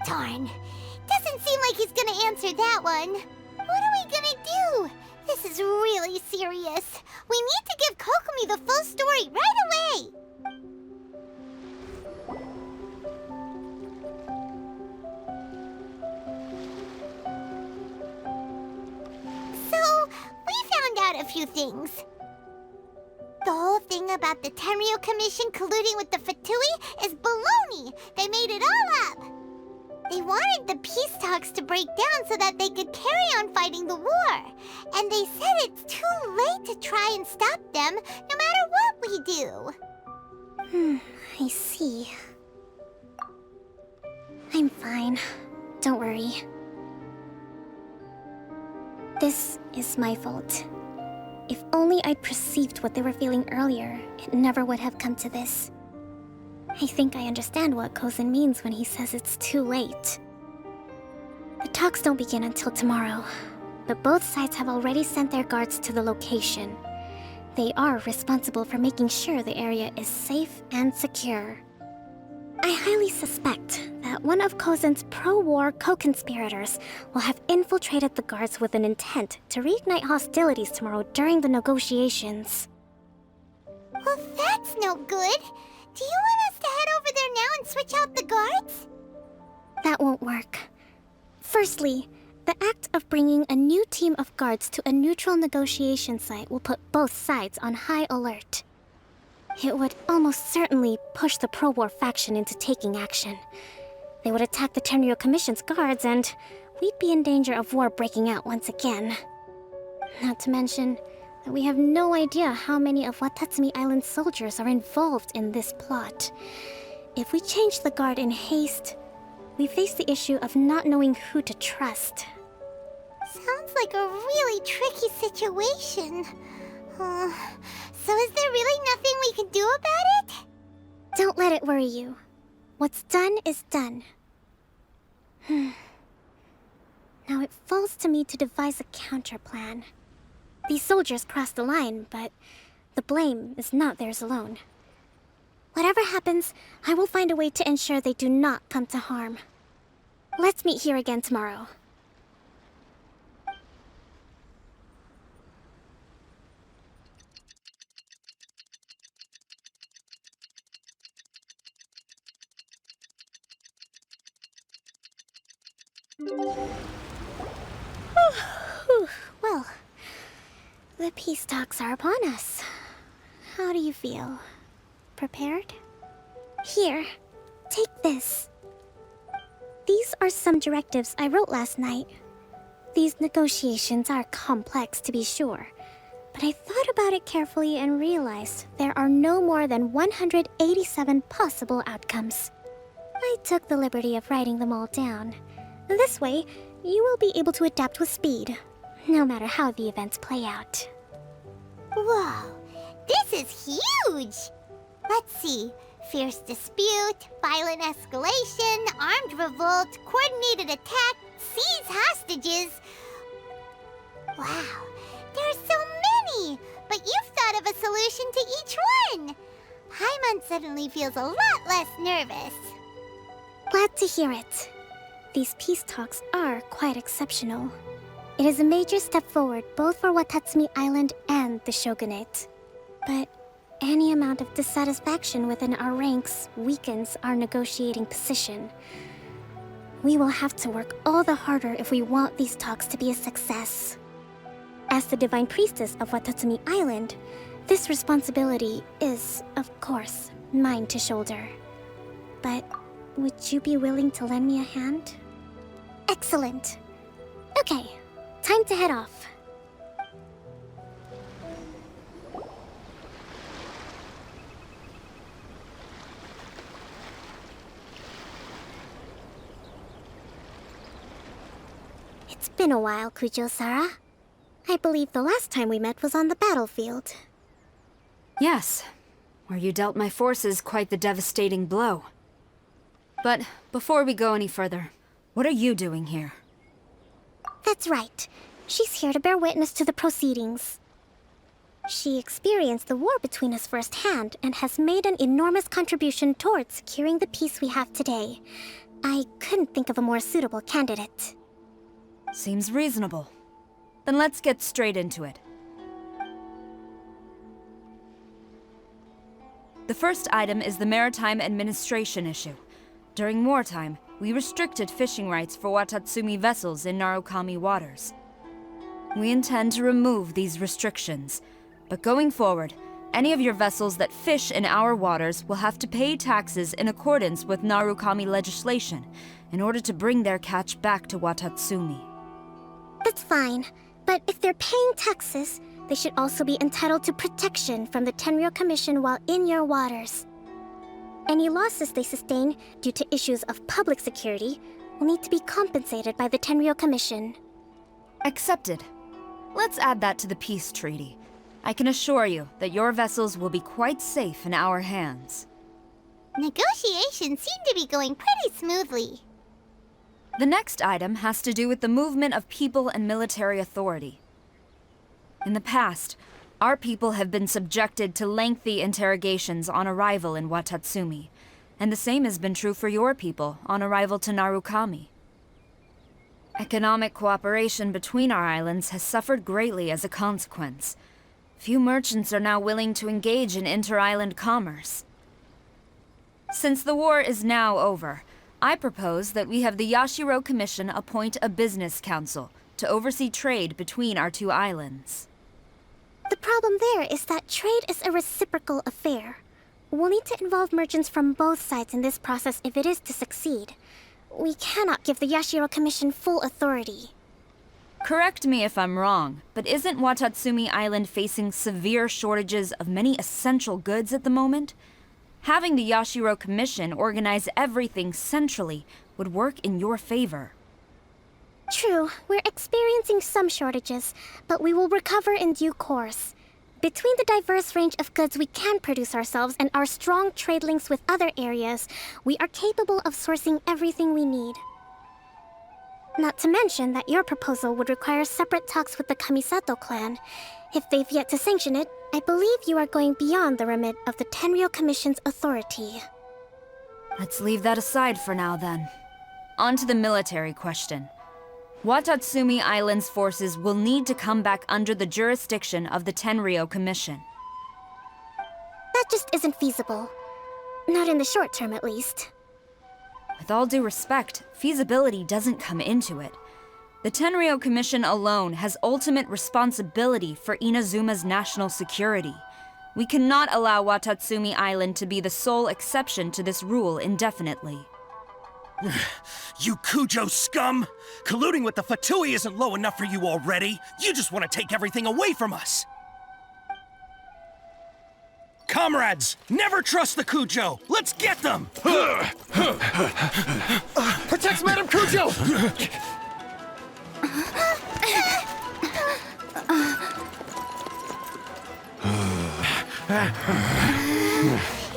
[SPEAKER 1] Darn. Doesn't seem like he's gonna answer that one. What are we gonna do? This is really serious. We need to give Kokomi the full story right away. So, we found out a few things. The whole thing about the Tenryou Commission colluding with the Fatui is baloney. They made it all up. They wanted the peace talks to break down so that they could carry on fighting the war. And they said it's too late to try and stop them, no matter what we do.
[SPEAKER 5] I see. I'm fine. Don't worry. This is my fault. If only I'd perceived what they were feeling earlier, it never would have come to this. I think I understand what Kozin means when he says it's too late. The talks don't begin until tomorrow, but both sides have already sent their guards to the location. They are responsible for making sure the area is safe and secure. I highly suspect that one of Kozin's pro-war co-conspirators will have infiltrated the guards with an intent to reignite hostilities tomorrow during the negotiations.
[SPEAKER 1] Well, that's no good. Do you want us to head over there now and switch out the guards?
[SPEAKER 5] That won't work. Firstly, the act of bringing a new team of guards to a neutral negotiation site will put both sides on high alert. It would almost certainly push the pro-war faction into taking action. They would attack the Tenryou Commission's guards, and we'd be in danger of war breaking out once again. Not to mention that we have no idea how many of Watatsumi Island's soldiers are involved in this plot. If we change the guard in haste, we face the issue of not knowing who to trust.
[SPEAKER 1] Sounds like a really tricky situation. So is there really nothing we can do about it?
[SPEAKER 5] Don't let it worry you. What's done is done. Now it falls to me to devise a counter plan. These soldiers crossed the line, but the blame is not theirs alone. Whatever happens, I will find a way to ensure they do not come to harm. Let's meet here again tomorrow. Well, the peace talks are upon us. How do you feel? Prepared? Here, take this. These are some directives I wrote last night. These negotiations are complex, to be sure, but I thought about it carefully and realized there are no more than 187 possible outcomes. I took the liberty of writing them all down. This way, you will be able to adapt with speed, no matter how the events play out.
[SPEAKER 1] Whoa, this is huge! Let's see. Fierce dispute, violent escalation, armed revolt, coordinated attack, seize hostages. Wow, there are so many! But you've thought of a solution to each one! Paimon suddenly feels a lot less nervous.
[SPEAKER 5] Glad to hear it. These peace talks are quite exceptional. It is a major step forward both for Watatsumi Island and the Shogunate. But any amount of dissatisfaction within our ranks weakens our negotiating position. We will have to work all the harder if we want these talks to be a success. As the Divine Priestess of Watatsumi Island, this responsibility is, of course, mine to shoulder. But would you be willing to lend me a hand? Excellent. Okay, time to head off. It's been a while, Kujo-Sara. I believe the last time we met was on the battlefield.
[SPEAKER 18] Yes, where you dealt my forces quite the devastating blow. But before we go any further, what are you doing here?
[SPEAKER 5] That's right. She's here to bear witness to the proceedings. She experienced the war between us firsthand and has made an enormous contribution towards securing the peace we have today. I couldn't think of a more suitable candidate.
[SPEAKER 18] Seems reasonable. Then let's get straight into it. The first item is the Maritime Administration issue. During wartime, we restricted fishing rights for Watatsumi vessels in Narukami waters. We intend to remove these restrictions, but going forward, any of your vessels that fish in our waters will have to pay taxes in accordance with Narukami legislation in order to bring their catch back to Watatsumi.
[SPEAKER 5] That's fine, but if they're paying taxes, they should also be entitled to protection from the Tenryou Commission while in your waters. Any losses they sustain due to issues of public security will need to be compensated by the Tenryou Commission.
[SPEAKER 18] Accepted. Let's add that to the peace treaty. I can assure you that your vessels will be quite safe in our hands.
[SPEAKER 1] Negotiations seem to be going pretty smoothly.
[SPEAKER 18] The next item has to do with the movement of people and military authority. In the past, our people have been subjected to lengthy interrogations on arrival in Watatsumi, and the same has been true for your people on arrival to Narukami. Economic cooperation between our islands has suffered greatly as a consequence. Few merchants are now willing to engage in inter-island commerce. Since the war is now over, I propose that we have the Yashiro Commission appoint a business council to oversee trade between our two islands.
[SPEAKER 5] The problem there is that trade is a reciprocal affair. We'll need to involve merchants from both sides in this process if it is to succeed. We cannot give the Yashiro Commission full authority.
[SPEAKER 18] Correct me if I'm wrong, but isn't Watatsumi Island facing severe shortages of many essential goods at the moment? Having the Yashiro Commission organize everything centrally would work in your favor.
[SPEAKER 5] True, we're experiencing some shortages, but we will recover in due course. Between the diverse range of goods we can produce ourselves and our strong trade links with other areas, we are capable of sourcing everything we need. Not to mention that your proposal would require separate talks with the Kamisato clan. If they've yet to sanction it, I believe you are going beyond the remit of the Tenryou Commission's authority.
[SPEAKER 18] Let's leave that aside for now, then. On to the military question. Watatsumi Island's forces will need to come back under the jurisdiction of the Tenryou Commission.
[SPEAKER 5] That just isn't feasible. Not in the short term, at least.
[SPEAKER 18] With all due respect, feasibility doesn't come into it. The Tenryou Commission alone has ultimate responsibility for Inazuma's national security. We cannot allow Watatsumi Island to be the sole exception to this rule indefinitely.
[SPEAKER 19] You Kujo scum! Colluding with the Fatui isn't low enough for you already. You just want to take everything away from us. Comrades, never trust the Kujo! Let's get them!
[SPEAKER 4] Protect Madame Kujo!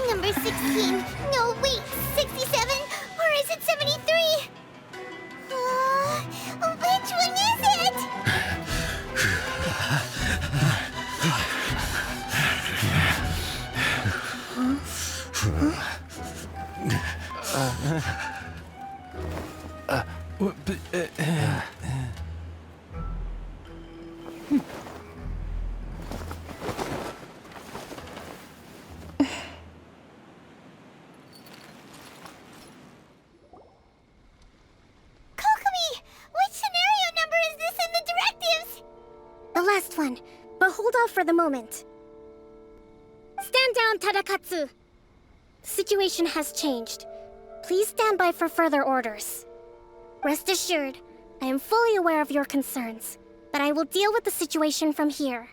[SPEAKER 1] Number 16. No, wait. 67? Or is it 73? Which one is it?
[SPEAKER 5] Last one, but hold off for the moment. Stand down, Tadakatsu. The situation has changed. Please stand by for further orders. Rest assured, I am fully aware of your concerns, but I will deal with the situation from here.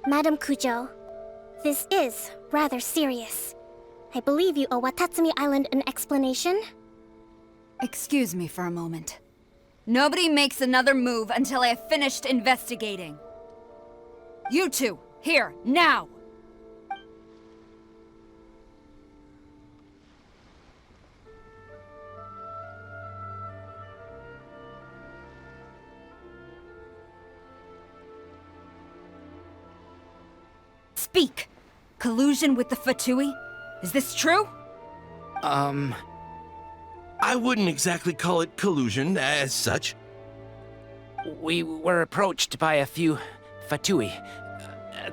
[SPEAKER 5] Madam Kujo, this is rather serious. I believe you owe Watatsumi Island an explanation.
[SPEAKER 18] Excuse me for a moment. Nobody makes another move until I have finished investigating. You two, here, now! Speak! Collusion with the Fatui? Is this true?
[SPEAKER 9] I wouldn't exactly call it collusion as such.
[SPEAKER 20] We were approached by a few Fatui.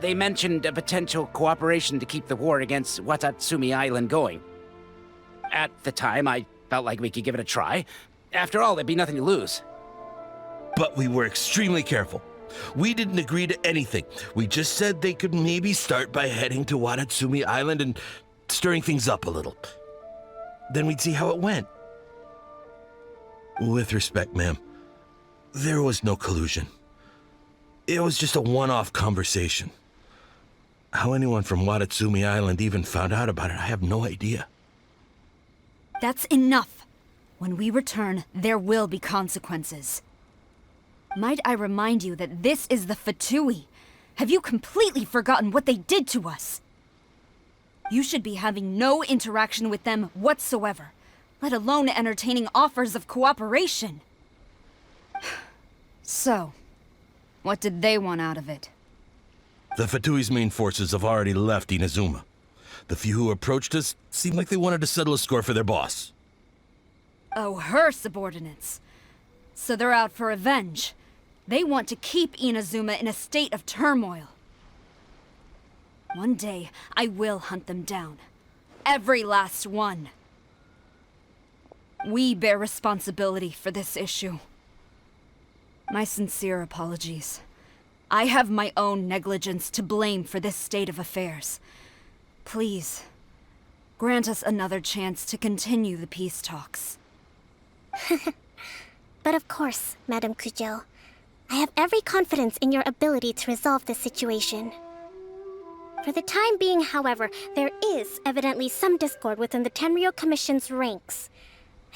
[SPEAKER 20] They mentioned a potential cooperation to keep the war against Watatsumi Island going. At the time, I felt like we could give it a try. After all, there'd be nothing to lose.
[SPEAKER 9] But we were extremely careful. We didn't agree to anything. We just said they could maybe start by heading to Watatsumi Island and stirring things up a little. Then we'd see how it went. With respect, ma'am, there was no collusion. It was just a one-off conversation. How anyone from Watatsumi Island even found out about it, I have no idea.
[SPEAKER 18] That's enough. When we return, there will be consequences. Might I remind you that this is the Fatui? Have you completely forgotten what they did to us? You should be having no interaction with them whatsoever, let alone entertaining offers of cooperation. So, what did they want out of it?
[SPEAKER 9] The Fatui's main forces have already left Inazuma. The few who approached us seemed like they wanted to settle a score for their boss.
[SPEAKER 18] Oh, her subordinates. So they're out for revenge. They want to keep Inazuma in a state of turmoil. One day, I will hunt them down. Every last one. We bear responsibility for this issue. My sincere apologies. I have my own negligence to blame for this state of affairs. Please, grant us another chance to continue the peace talks.
[SPEAKER 5] But of course, Madame Kujo. I have every confidence in your ability to resolve this situation. For the time being, however, there is evidently some discord within the Tenryou Commission's ranks.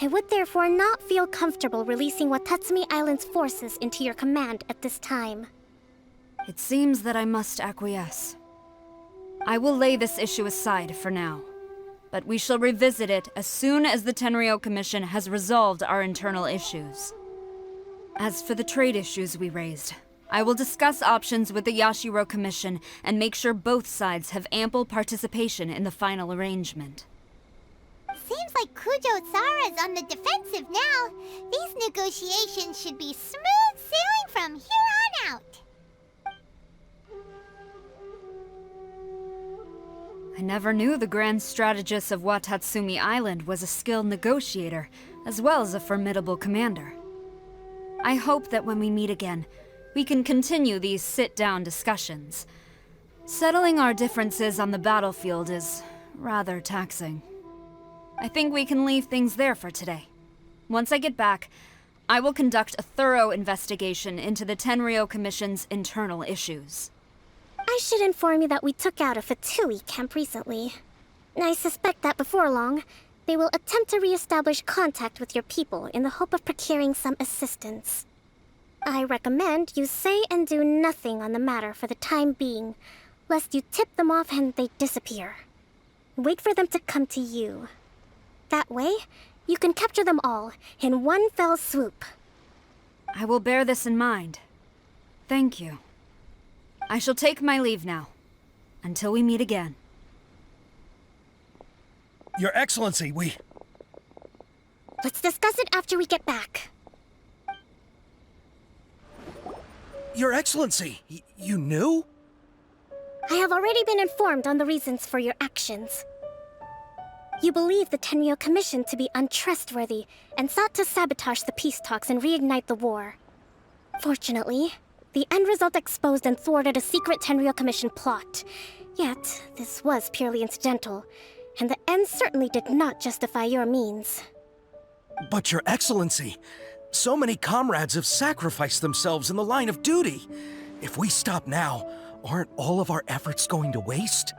[SPEAKER 5] I would therefore not feel comfortable releasing Watatsumi Island's forces into your command at this time.
[SPEAKER 18] It seems that I must acquiesce. I will lay this issue aside for now, but we shall revisit it as soon as the Tenryou Commission has resolved our internal issues. As for the trade issues we raised, I will discuss options with the Yashiro Commission and make sure both sides have ample participation in the final arrangement.
[SPEAKER 1] Seems like Kujo-Sara's on the defensive now. These negotiations should be smooth sailing from here on out.
[SPEAKER 18] I never knew the Grand Strategist of Watatsumi Island was a skilled negotiator, as well as a formidable commander. I hope that when we meet again, we can continue these sit-down discussions. Settling our differences on the battlefield is rather taxing. I think we can leave things there for today. Once I get back, I will conduct a thorough investigation into the Tenryou Commission's internal issues.
[SPEAKER 5] I should inform you that we took out a Fatui camp recently. I suspect that before long, they will attempt to re-establish contact with your people in the hope of procuring some assistance. I recommend you say and do nothing on the matter for the time being, lest you tip them off and they disappear. Wait for them to come to you. That way, you can capture them all in one fell swoop.
[SPEAKER 18] I will bear this in mind. Thank you. I shall take my leave now. Until we meet again.
[SPEAKER 19] Your Excellency,
[SPEAKER 5] Let's discuss it after we get back.
[SPEAKER 19] Your Excellency, you knew?
[SPEAKER 5] I have already been informed on the reasons for your actions. You believe the Tenryou Commission to be untrustworthy and sought to sabotage the peace talks and reignite the war. Fortunately, the end result exposed and thwarted a secret Tenryou Commission plot. Yet, this was purely incidental, and the end certainly did not justify your means.
[SPEAKER 19] But Your Excellency, so many comrades have sacrificed themselves in the line of duty. If we stop now, aren't all of our efforts going to waste?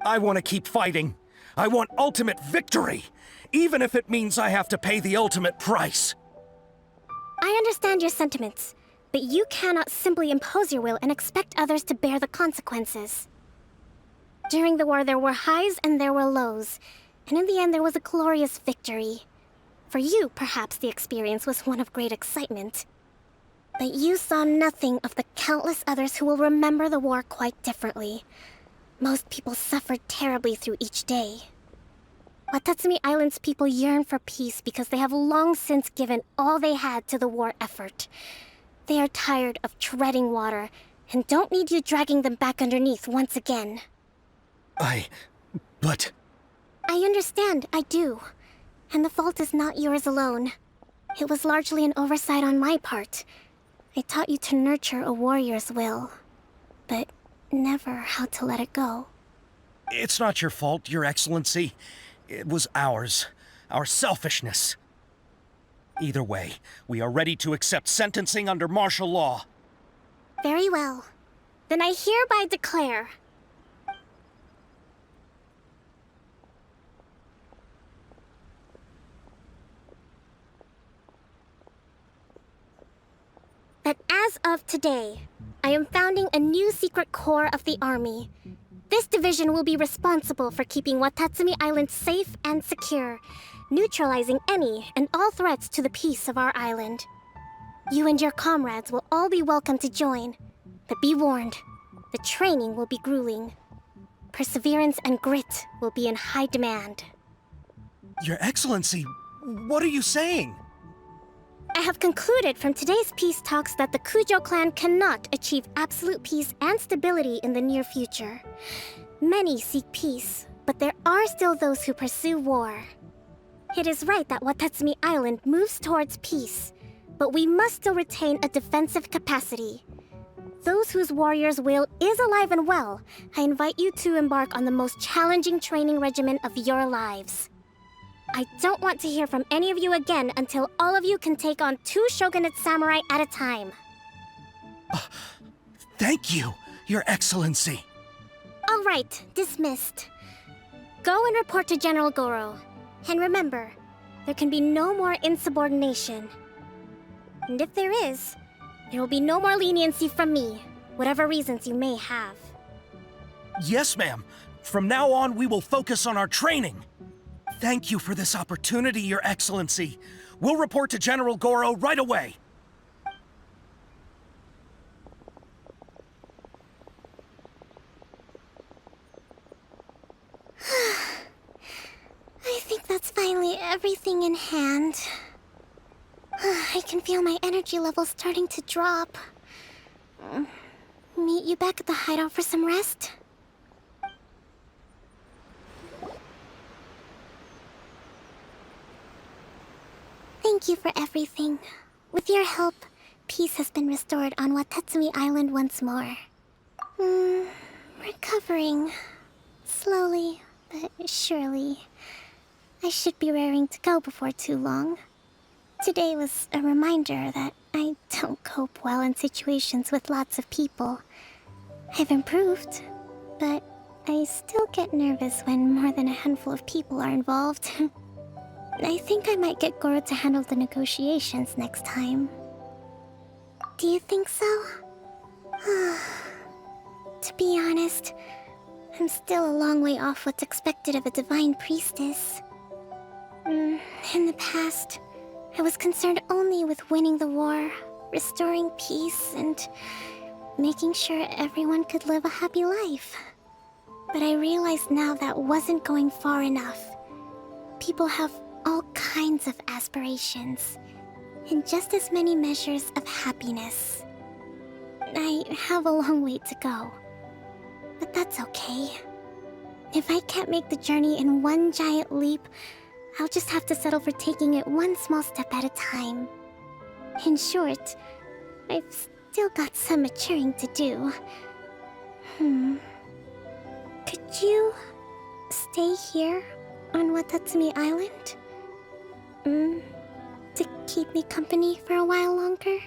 [SPEAKER 19] I want to keep fighting. I want ultimate victory, even if it means I have to pay the ultimate price.
[SPEAKER 5] I understand your sentiments, but you cannot simply impose your will and expect others to bear the consequences. During the war, there were highs and there were lows, and in the end, there was a glorious victory. For you, perhaps the experience was one of great excitement. But you saw nothing of the countless others who will remember the war quite differently. Most people suffered terribly through each day. Watatsumi Island's people yearn for peace because they have long since given all they had to the war effort. They are tired of treading water and don't need you dragging them back underneath once again.
[SPEAKER 19] But...
[SPEAKER 5] I understand, I do. And the fault is not yours alone. It was largely an oversight on my part. I taught you to nurture a warrior's will, but never how to let it go.
[SPEAKER 19] It's not your fault, Your Excellency. It was ours. Our selfishness. Either way, we are ready to accept sentencing under martial law.
[SPEAKER 5] Very well. Then I hereby declare... that As of today, I am founding a new secret corps of the army. This division will be responsible for keeping Watatsumi Island safe and secure, neutralizing any and all threats to the peace of our island. You and your comrades will all be welcome to join, but be warned, the training will be grueling. Perseverance and grit will be in high demand.
[SPEAKER 19] Your Excellency, what are you saying?
[SPEAKER 5] I have concluded from today's peace talks that the Kujo clan cannot achieve absolute peace and stability in the near future. Many seek peace, but there are still those who pursue war. It is right that Watatsumi Island moves towards peace, but we must still retain a defensive capacity. Those whose warrior's will is alive and well, I invite you to embark on the most challenging training regimen of your lives. I don't want to hear from any of you again until all of you can take on 2 shogunate samurai at a time.
[SPEAKER 19] Thank you, Your Excellency.
[SPEAKER 5] All right, dismissed. Go and report to General Goro. And remember, there can be no more insubordination. And if there is, there will be no more leniency from me, whatever reasons you may have.
[SPEAKER 19] Yes, ma'am. From now on, we will focus on our training. Thank you for this opportunity, Your Excellency. We'll report to General Goro right away.
[SPEAKER 5] I think that's finally everything in hand. I can feel my energy levels starting to drop. Meet you back at the hideout for some rest? Thank you for everything. With your help, peace has been restored on Watatsumi Island once more. Recovering. Slowly, but surely. I should be raring to go before too long. Today was a reminder that I don't cope well in situations with lots of people. I've improved, but I still get nervous when more than a handful of people are involved. I think I might get Goro to handle the negotiations next time. Do you think so? To be honest, I'm still a long way off what's expected of a divine priestess. In the past, I was concerned only with winning the war, restoring peace, and making sure everyone could live a happy life. But I realize now that wasn't going far enough. People have all kinds of aspirations, and just as many measures of happiness. I have a long way to go, but that's okay. If I can't make the journey in one giant leap, I'll just have to settle for taking it one small step at a time. In short, I've still got some maturing to do. Could you stay here on Watatsumi Island? To keep me company for a while longer?